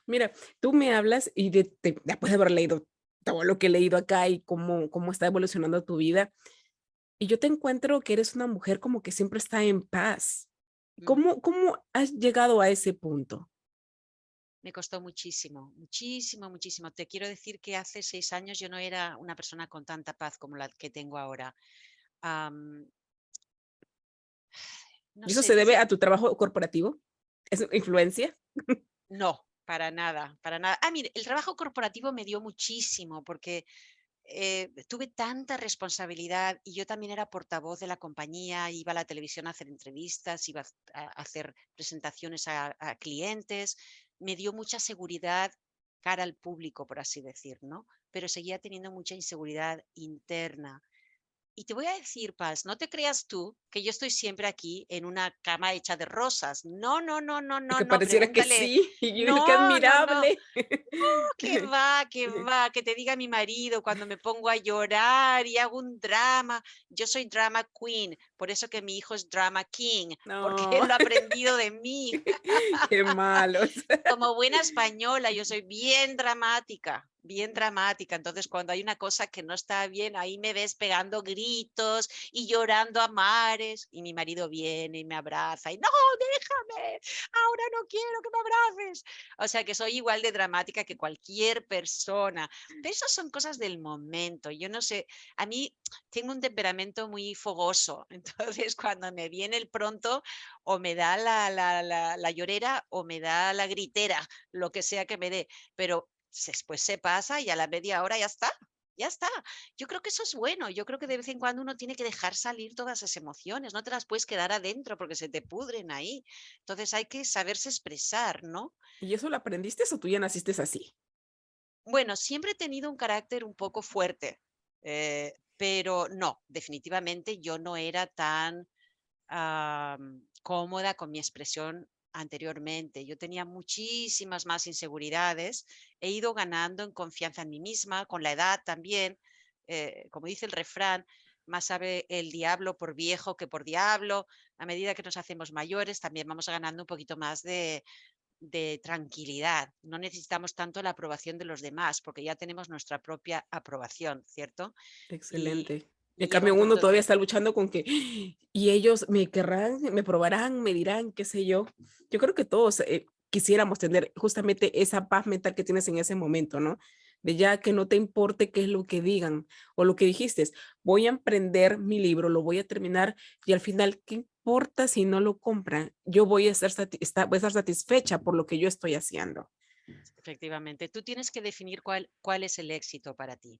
Mira, tú me hablas y después de haber leído todo lo que he leído acá y cómo está evolucionando tu vida, y yo te encuentro que eres una mujer como que siempre está en paz. Mm. ¿Cómo has llegado a ese punto? Me costó muchísimo, muchísimo, muchísimo. Te quiero decir que hace 6 años yo no era una persona con tanta paz como la que tengo ahora. Am, no ¿Y eso sé, se debe dice, a tu trabajo corporativo? ¿Es influencia? no, para nada, para nada. Ah, mire, el trabajo corporativo me dio muchísimo porque tuve tanta responsabilidad y yo también era portavoz de la compañía, iba a la televisión a hacer entrevistas, iba a hacer presentaciones a clientes, me dio mucha seguridad cara al público, por así decir, ¿no? Pero seguía teniendo mucha inseguridad interna. Y te voy a decir, Paz, no te creas tú que yo estoy siempre aquí en una cama hecha de rosas. No, no, no, no, no, Que no, pareciera que pregúntale. sí, y yo digo: "Qué No, no, no. admirable". Que va, que te diga mi marido cuando me pongo a llorar y hago un drama. Yo soy drama queen, por eso que mi hijo es drama king, porque No, él lo ha aprendido de mí. qué malos. Como buena española, yo soy bien dramática, bien dramática. Entonces, cuando hay una cosa que no está bien, ahí me ves pegando gritos y llorando a mares. Y mi marido viene y me abraza y no, déjame, ahora no quiero que me abraces. O sea, que soy igual de dramática que cualquier persona. Pero esas son cosas del momento. Yo no sé, a mí tengo un temperamento muy fogoso. Entonces, cuando me viene el pronto, o me da la llorera o me da la gritera, lo que sea que me dé, pero después se pasa y a la media hora ya está. Ya está. Yo creo que eso es bueno. Yo creo que de vez en cuando uno tiene que dejar salir todas esas emociones. No te las puedes quedar adentro porque se te pudren ahí. Entonces hay que saberse expresar, ¿no? ¿Y eso lo aprendiste o tú ya naciste así? Bueno, siempre he tenido un carácter un poco fuerte, pero no, definitivamente yo no era tan cómoda con mi expresión anteriormente. Yo tenía muchísimas más inseguridades. He ido ganando en confianza en mí misma, con la edad también. Como dice el refrán, más sabe el diablo por viejo que por diablo. A medida que nos hacemos mayores, también vamos ganando un poquito más de tranquilidad. No necesitamos tanto la aprobación de los demás, porque ya tenemos nuestra propia aprobación, ¿cierto? Y, Excelente. En y llega cambio, un uno punto todavía donde está luchando con que, y ellos me querrán, me probarán, me dirán, qué sé yo. Yo creo que todos quisiéramos tener justamente esa paz mental que tienes en ese momento, ¿no? De ya que no te importe qué es lo que digan o lo que dijiste, voy a emprender mi libro, lo voy a terminar y al final, ¿qué importa si no lo compran? Yo voy a voy a estar satisfecha por lo que yo estoy haciendo. efectivamente, tú tienes que definir cuál es el éxito para ti.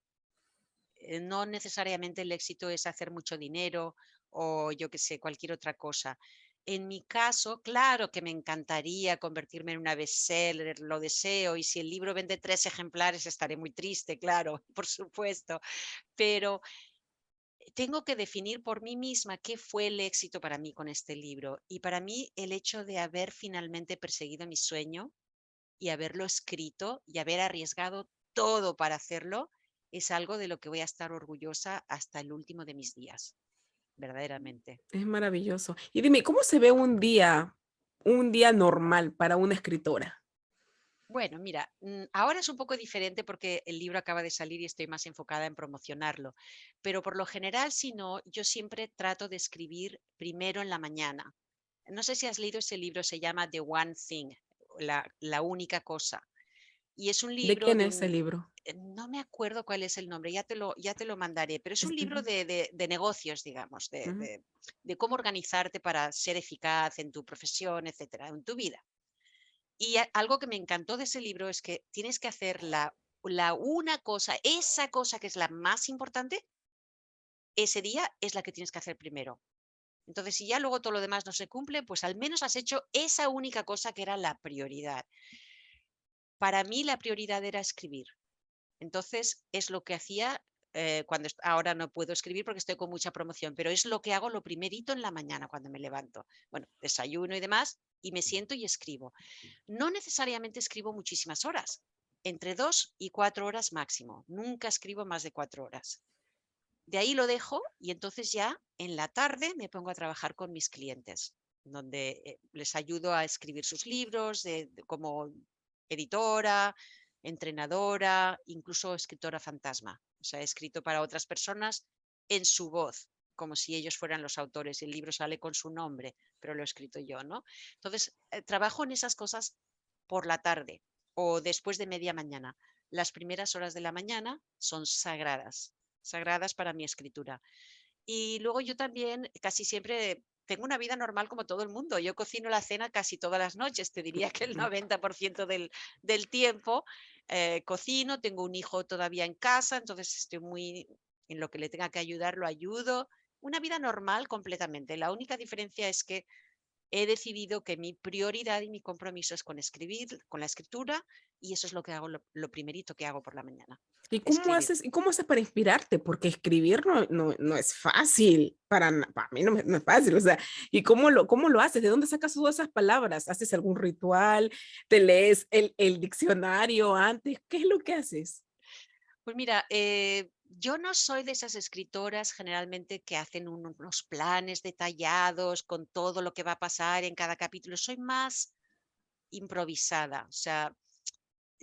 No necesariamente el éxito es hacer mucho dinero o yo qué sé, cualquier otra cosa. En mi caso, claro que me encantaría convertirme en una bestseller, lo deseo, y si el libro vende 3 ejemplares estaré muy triste, claro, por supuesto, pero tengo que definir por mí misma qué fue el éxito para mí con este libro. Y para mí el hecho de haber finalmente perseguido mi sueño y haberlo escrito y haber arriesgado todo para hacerlo es algo de lo que voy a estar orgullosa hasta el último de mis días, verdaderamente. Es maravilloso. Y dime, ¿cómo se ve un día normal para una escritora? Bueno, mira, ahora es un poco diferente porque el libro acaba de salir y estoy más enfocada en promocionarlo, pero por lo general, si no, yo siempre trato de escribir primero en la mañana. No sé si has leído ese libro, se llama The One Thing, la única cosa. Y es un ¿De libro quién de es el un, libro? no me acuerdo cuál es el nombre, ya te lo mandaré, pero es un libro Ujú, de negocios, digamos, ujú. de cómo organizarte para ser eficaz en tu profesión, etcétera, en tu vida. Y algo que me encantó de ese libro es que tienes que hacer la una cosa, esa cosa que es la más importante, ese día es la que tienes que hacer primero. Entonces, si ya luego todo lo demás no se cumple, pues al menos has hecho esa única cosa que era la prioridad. Para mí la prioridad era escribir. Entonces, es lo que hacía ahora no puedo escribir porque estoy con mucha promoción, pero es lo que hago lo primerito en la mañana cuando me levanto. Bueno, desayuno y demás, y me siento y escribo. No necesariamente escribo muchísimas horas, entre 2 y 4 horas máximo. Nunca escribo más de 4 horas. De ahí lo dejo y entonces ya en la tarde me pongo a trabajar con mis clientes, donde les ayudo a escribir sus libros como editora, entrenadora, incluso escritora fantasma. O sea, he escrito para otras personas en su voz, como si ellos fueran los autores. El libro sale con su nombre, pero lo he escrito yo, ¿no? Entonces, trabajo en esas cosas por la tarde o después de media mañana. Las primeras horas de la mañana son sagradas para mi escritura. Y luego yo también casi siempre tengo una vida normal como todo el mundo. Yo cocino la cena casi todas las noches. Te diría que el 90% del tiempo cocino. Tengo un hijo todavía en casa, entonces estoy muy en lo que le tenga que ayudar, lo ayudo. Una vida normal completamente. La única diferencia es que he decidido que mi prioridad y mi compromiso es con escribir, con la escritura, y eso es lo que hago, lo primerito que hago por la mañana, escribir. Y cómo haces para inspirarte? Porque escribir no es fácil, para mí no es fácil, o sea, ¿y cómo lo haces? ¿De dónde sacas todas esas palabras? ¿Haces algún ritual? ¿Te lees el diccionario antes? ¿Qué es lo que haces? Pues mira, yo no soy de esas escritoras generalmente que hacen unos planes detallados con todo lo que va a pasar en cada capítulo. Soy más improvisada. O sea,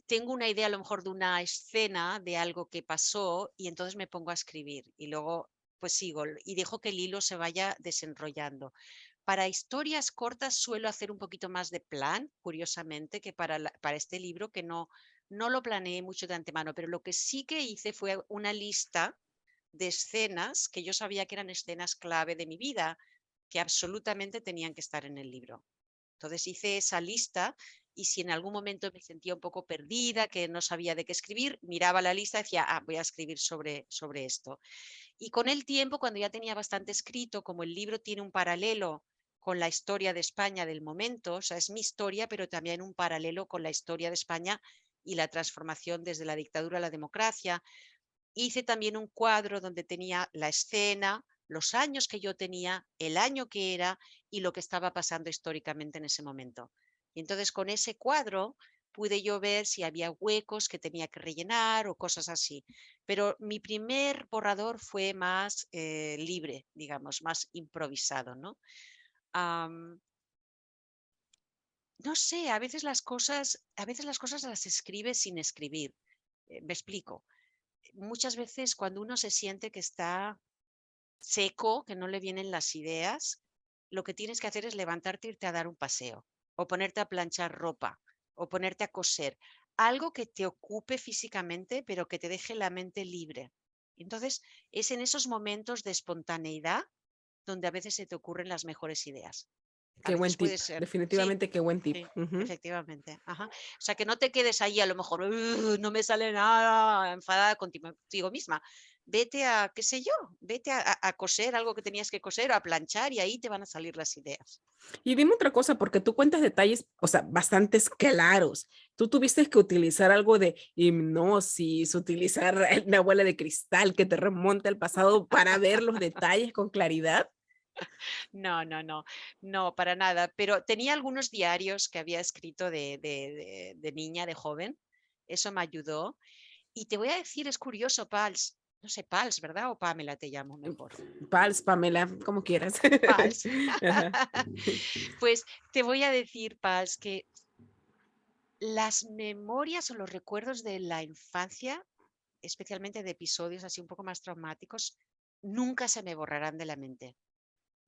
tengo una idea a lo mejor de una escena, de algo que pasó y entonces me pongo a escribir y luego pues sigo y dejo que el hilo se vaya desenrollando. Para historias cortas suelo hacer un poquito más de plan, curiosamente, que para este libro, que no lo planeé mucho de antemano, pero lo que sí que hice fue una lista de escenas que yo sabía que eran escenas clave de mi vida, que absolutamente tenían que estar en el libro. Entonces hice esa lista y si en algún momento me sentía un poco perdida, que no sabía de qué escribir, miraba la lista y decía, voy a escribir sobre esto. Y con el tiempo, cuando ya tenía bastante escrito, como el libro tiene un paralelo con la historia de España del momento, o sea, es mi historia, pero también un paralelo con la historia de España y la transformación desde la dictadura a la democracia. Hice también un cuadro donde tenía la escena, los años que yo tenía, el año que era y lo que estaba pasando históricamente en ese momento. Y entonces con ese cuadro pude yo ver si había huecos que tenía que rellenar o cosas así. Pero mi primer borrador fue más libre, digamos, más improvisado, ¿no? Am, no sé, a veces las cosas las escribes sin escribir. Me explico. Muchas veces cuando uno se siente que está seco, que no le vienen las ideas, lo que tienes que hacer es levantarte e irte a dar un paseo, o ponerte a planchar ropa, o ponerte a coser. Algo que te ocupe físicamente, pero que te deje la mente libre. Entonces, es en esos momentos de espontaneidad donde a veces se te ocurren las mejores ideas. A Qué buen veces puede tip, ser, sí, definitivamente qué buen tip. sí, Ujú. efectivamente. Ajá. O sea, que no te quedes ahí a lo mejor, no me sale nada, enfadada contigo misma. Vete a, qué sé yo, vete a coser algo que tenías que coser o a planchar y ahí te van a salir las ideas. Y dime otra cosa, porque tú cuentas detalles, o sea, bastantes claros. ¿Tú tuviste que utilizar algo de hipnosis, utilizar una bola de cristal que te remonte al pasado para ver los detalles con claridad? No, no, no, no, para nada. Pero tenía algunos diarios que había escrito de niña, de joven. Eso me ayudó. Y te voy a decir, es curioso, Pals. No sé, Pals, ¿verdad? O Pamela te llamo mejor. Pals, Pamela, como quieras. Pals. Ajá. Pues te voy a decir, Pals, que las memorias o los recuerdos de la infancia, especialmente de episodios así un poco más traumáticos, nunca se me borrarán de la mente.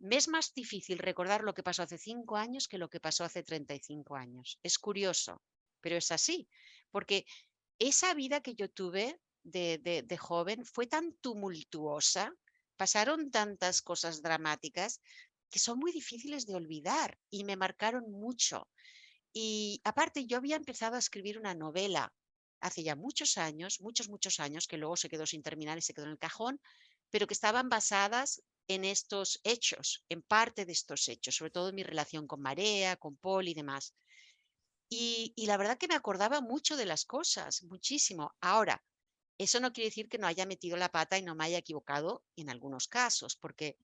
Me es más difícil recordar lo que pasó hace 5 años que lo que pasó hace 35 años. Es curioso, pero es así, porque esa vida que yo tuve de joven fue tan tumultuosa, pasaron tantas cosas dramáticas que son muy difíciles de olvidar y me marcaron mucho. Y aparte, yo había empezado a escribir una novela hace ya muchos años, muchos, muchos años, que luego se quedó sin terminar y se quedó en el cajón, pero que estaban basadas en estos hechos, en parte de estos hechos, sobre todo en mi relación con Marea, con Paul y demás. Y la verdad que me acordaba mucho de las cosas, muchísimo. Ahora, eso no quiere decir que no haya metido la pata y no me haya equivocado en algunos casos, porque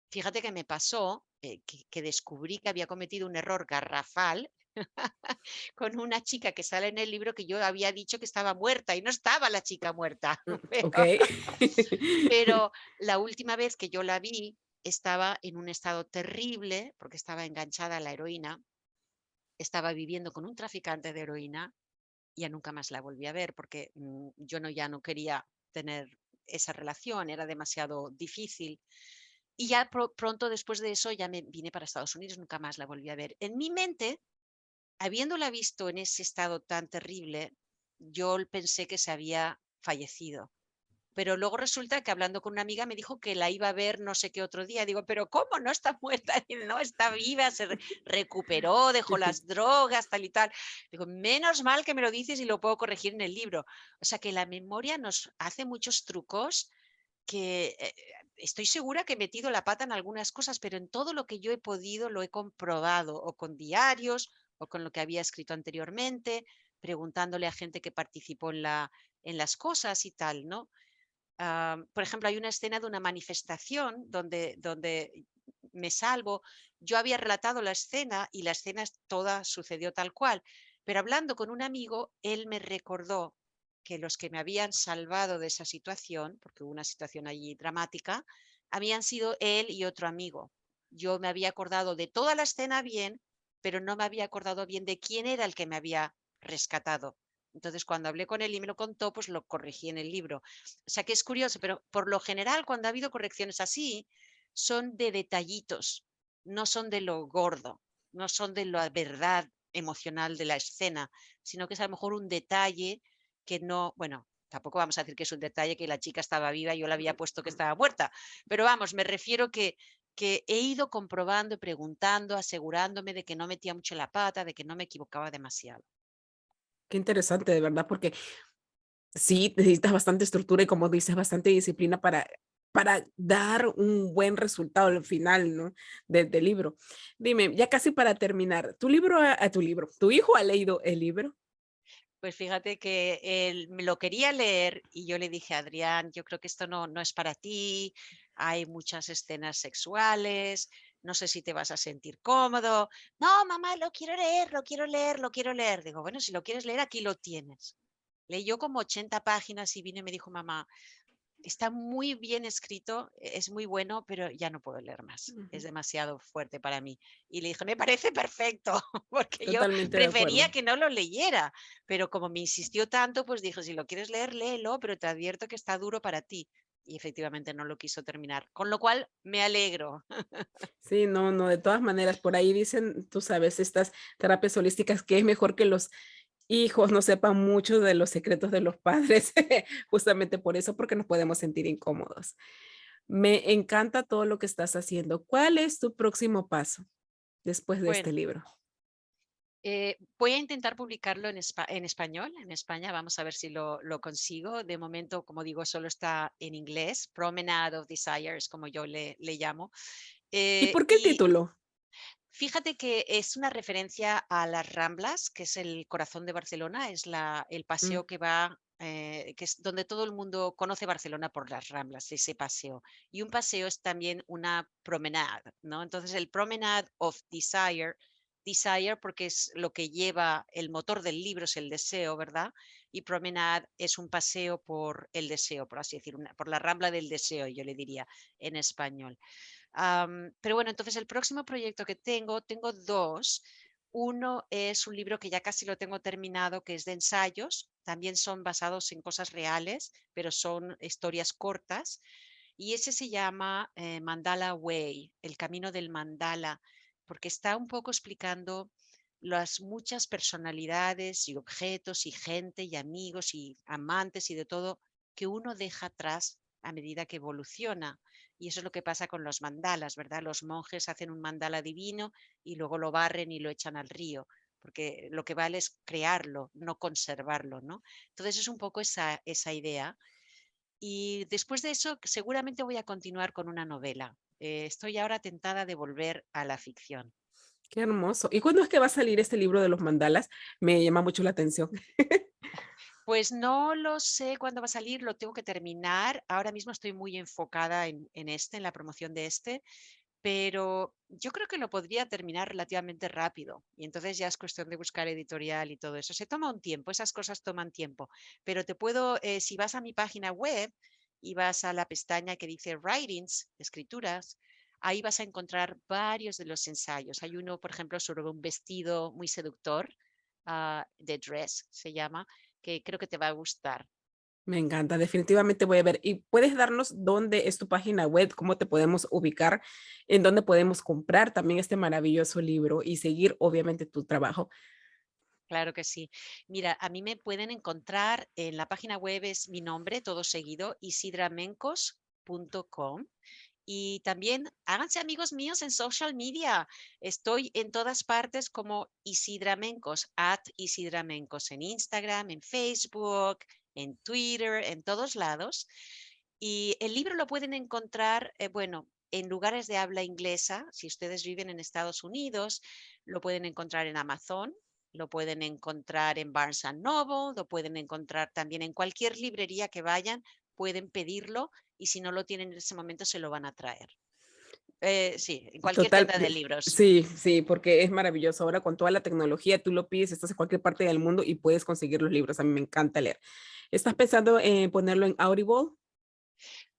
fíjate que me pasó que descubrí que había cometido un error garrafal con una chica que sale en el libro que yo había dicho que estaba muerta y no estaba la chica muerta. Ok. Pero la última vez que yo la vi estaba en un estado terrible porque estaba enganchada a la heroína, estaba viviendo con un traficante de heroína y ya nunca más la volví a ver porque yo no, ya no quería tener esa relación, era demasiado difícil. Y ya pronto después de eso ya me vine para Estados Unidos, nunca más la volví a ver. En mi mente, habiéndola visto en ese estado tan terrible, yo pensé que se había fallecido. Pero luego resulta que hablando con una amiga me dijo que la iba a ver no sé qué otro día. Digo, pero ¿cómo? No está muerta. Dice, no, está viva, se recuperó, dejó las drogas, tal y tal. Digo, menos mal que me lo dices y lo puedo corregir en el libro. O sea que la memoria nos hace muchos trucos que estoy segura que he metido la pata en algunas cosas, pero en todo lo que yo he podido lo he comprobado, o con diarios, o con lo que había escrito anteriormente, preguntándole a gente que participó en las cosas y tal, ¿no? Por ejemplo, hay una escena de una manifestación donde me salvo. Yo había relatado la escena y la escena toda sucedió tal cual, pero hablando con un amigo, él me recordó que los que me habían salvado de esa situación, porque hubo una situación allí dramática, habían sido él y otro amigo. Yo me había acordado de toda la escena bien, pero no me había acordado bien de quién era el que me había rescatado. Entonces, cuando hablé con él y me lo contó, pues lo corregí en el libro. O sea que es curioso, pero por lo general, cuando ha habido correcciones así, son de detallitos, no son de lo gordo, no son de la verdad emocional de la escena, sino que es a lo mejor un detalle que no, bueno, tampoco vamos a decir que es un detalle que la chica estaba viva y yo le había puesto que estaba muerta, pero vamos, me refiero que he ido comprobando y preguntando, asegurándome de que no metía mucho la pata, de que no me equivocaba demasiado. Qué interesante, de verdad, porque sí, necesitas bastante estructura y, como dices, bastante disciplina para dar un buen resultado al final, ¿no? Del libro. Dime, ya casi para terminar, ¿tu hijo ha leído el libro? Pues fíjate que él me lo quería leer y yo le dije: "Adrián, yo creo que esto no es para ti, hay muchas escenas sexuales, no sé si te vas a sentir cómodo. No, mamá, lo quiero leer, lo quiero leer, lo quiero leer. Digo, bueno, si lo quieres leer, aquí lo tienes. Leyó como 80 páginas y vino y me dijo, mamá, está muy bien escrito, es muy bueno, pero ya no puedo leer más. Es Ujú. demasiado fuerte para mí. Y le dije, me parece perfecto, porque yo Totalmente de prefería acuerdo. que no lo leyera. Pero como me insistió tanto, pues dije, si lo quieres leer, léelo, pero te advierto que está duro para ti. Y efectivamente no lo quiso terminar. Con lo cual me alegro. Sí, no, no, de todas maneras, por ahí dicen, tú sabes, estas terapias holísticas que es mejor que los hijos no sepan mucho de los secretos de los padres, justamente por eso, porque nos podemos sentir incómodos. Me encanta todo lo que estás haciendo. ¿Cuál es tu próximo paso después de este Bueno, libro? voy a intentar publicarlo en español. En España vamos a ver si lo consigo. De momento, como digo, solo está en inglés. Promenade of Desires, como yo le llamo. ¿Y por qué el Y título? fíjate que es una referencia a las Ramblas, que es el corazón de Barcelona, es el Mm, paseo que va, que es donde todo el mundo conoce Barcelona por las Ramblas, ese paseo. Y un paseo es también una promenade, ¿no? Entonces, el Promenade of Desire, desire porque es lo que lleva el motor del libro, es el deseo, ¿verdad? Y promenade es un paseo por el deseo, por así decir, por la Rambla del deseo, yo le diría en español. Pero bueno, entonces el próximo proyecto que tengo dos. Uno es un libro que ya casi lo tengo terminado, que es de ensayos. También son basados en cosas reales, pero son historias cortas. Y ese se llama Mandala Way, el camino del mandala, porque está un poco explicando las muchas personalidades y objetos y gente y amigos y amantes y de todo que uno deja atrás a medida que evoluciona. Y eso es lo que pasa con los mandalas, ¿verdad? Los monjes hacen un mandala divino y luego lo barren y lo echan al río, porque lo que vale es crearlo, no conservarlo, ¿no? Entonces es un poco esa idea. Y después de eso, seguramente voy a continuar con una novela. Estoy ahora tentada de volver a la ficción. qué hermoso. ¿Y cuándo es que va a salir este libro de los mandalas? Me llama mucho la atención. Pues no lo sé cuándo va a salir, lo tengo que terminar. Ahora mismo estoy muy enfocada en la promoción de este, pero yo creo que lo podría terminar relativamente rápido y entonces ya es cuestión de buscar editorial y todo eso. Se toma un tiempo, esas cosas toman tiempo, pero te puedo, si vas a mi página web y vas a la pestaña que dice Writings, escrituras, ahí vas a encontrar varios de los ensayos. Hay uno, por ejemplo, sobre un vestido muy seductor, The Dress se llama, que creo que te va a gustar. Me encanta, definitivamente voy a ver. ¿Y puedes darnos dónde es tu página web? ¿Cómo te podemos ubicar? ¿En dónde podemos comprar también este maravilloso libro y seguir, obviamente, tu trabajo? Claro que sí. Mira, a mí me pueden encontrar en la página web, es mi nombre, todo seguido, isidramencos.com. Y también háganse amigos míos en social media. Estoy en todas partes como Isidramencos, @Isidramencos, en Instagram, en Facebook, en Twitter, en todos lados. Y el libro lo pueden encontrar, bueno, en lugares de habla inglesa. Si ustedes viven en Estados Unidos, lo pueden encontrar en Amazon, lo pueden encontrar en Barnes and Noble, lo pueden encontrar también en cualquier librería que vayan, pueden pedirlo y si no lo tienen en ese momento se lo van a traer. Sí, en cualquier Total, tienda de libros. sí, sí, porque es maravilloso. Ahora con toda la tecnología, tú lo pides, estás en cualquier parte del mundo y puedes conseguir los libros. A mí me encanta leer. ¿Estás pensando en ponerlo en Audible?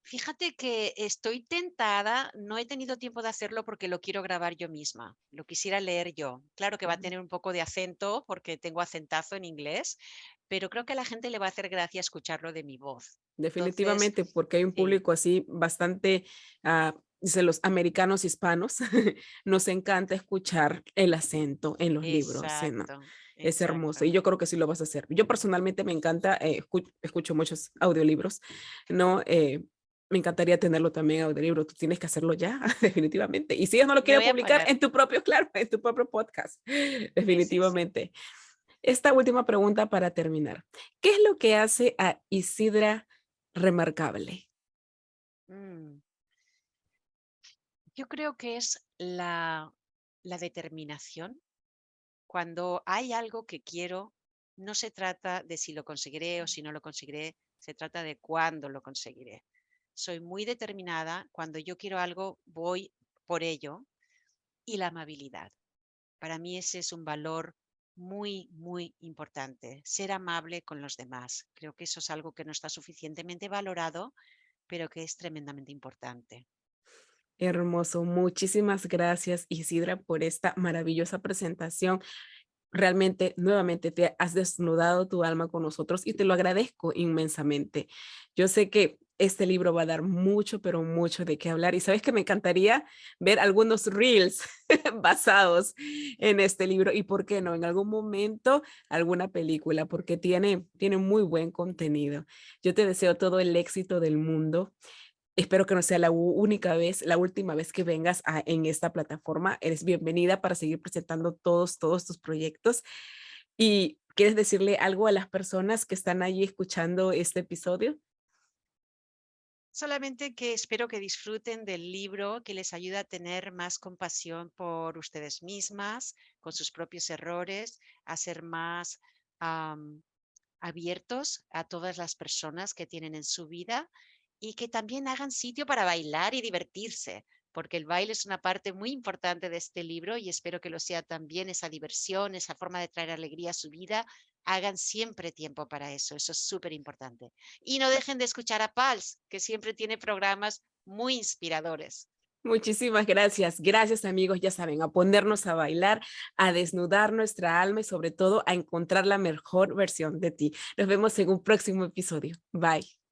Fíjate que estoy tentada, no he tenido tiempo de hacerlo porque lo quiero grabar yo misma, lo quisiera leer yo. Claro que va a Ujú. tener un poco de acento porque tengo acentazo en inglés, pero creo que a la gente le va a hacer gracia escucharlo de mi voz. Entonces, Definitivamente, porque hay un sí, público así bastante, dice, los americanos hispanos, nos encanta escuchar el acento en los libros, ¿sí, no? exacto, Es hermoso exacto. y yo creo que sí lo vas a hacer. Yo personalmente me encanta, escucho muchos audiolibros, ¿no? Me encantaría tenerlo también audiolibro. Tú tienes que hacerlo ya, definitivamente. Y si ellos no lo Me quieren voy a publicar poner. en tu propio, claro, en tu propio podcast, Sí, sí, sí. definitivamente. Esta última pregunta para terminar. ¿Qué es lo que hace a Isidra remarcable? Mm, Yo creo que es la determinación. Cuando hay algo que quiero, no se trata de si lo conseguiré o si no lo conseguiré, se trata de cuándo lo conseguiré. Soy muy determinada, cuando yo quiero algo, voy por ello, y la amabilidad. Para mí ese es un valor muy, muy importante, ser amable con los demás. Creo que eso es algo que no está suficientemente valorado, pero que es tremendamente importante. Hermoso. Muchísimas gracias, Isidra, por esta maravillosa presentación. Realmente, nuevamente, te has desnudado tu alma con nosotros y te lo agradezco inmensamente. Yo sé que este libro va a dar mucho, pero mucho de qué hablar. Y sabes que me encantaría ver algunos reels basados en este libro y, ¿por qué no? En algún momento, alguna película, porque tiene muy buen contenido. Yo te deseo todo el éxito del mundo. Espero que no sea la única vez, la última vez que vengas en esta plataforma. Eres bienvenida para seguir presentando todos tus proyectos. ¿Y quieres decirle algo a las personas que están allí escuchando este episodio? Solamente que espero que disfruten del libro, que les ayude a tener más compasión por ustedes mismas, con sus propios errores, a ser más abiertos a todas las personas que tienen en su vida y que también hagan sitio para bailar y divertirse, porque el baile es una parte muy importante de este libro y espero que lo sea también esa diversión, esa forma de traer alegría a su vida. Hagan siempre tiempo para eso es súper importante. Y no dejen de escuchar a Pals, que siempre tiene programas muy inspiradores. Muchísimas gracias. Gracias, amigos. Ya saben, a ponernos a bailar, a desnudar nuestra alma y sobre todo a encontrar la mejor versión de ti. Nos vemos en un próximo episodio. Bye.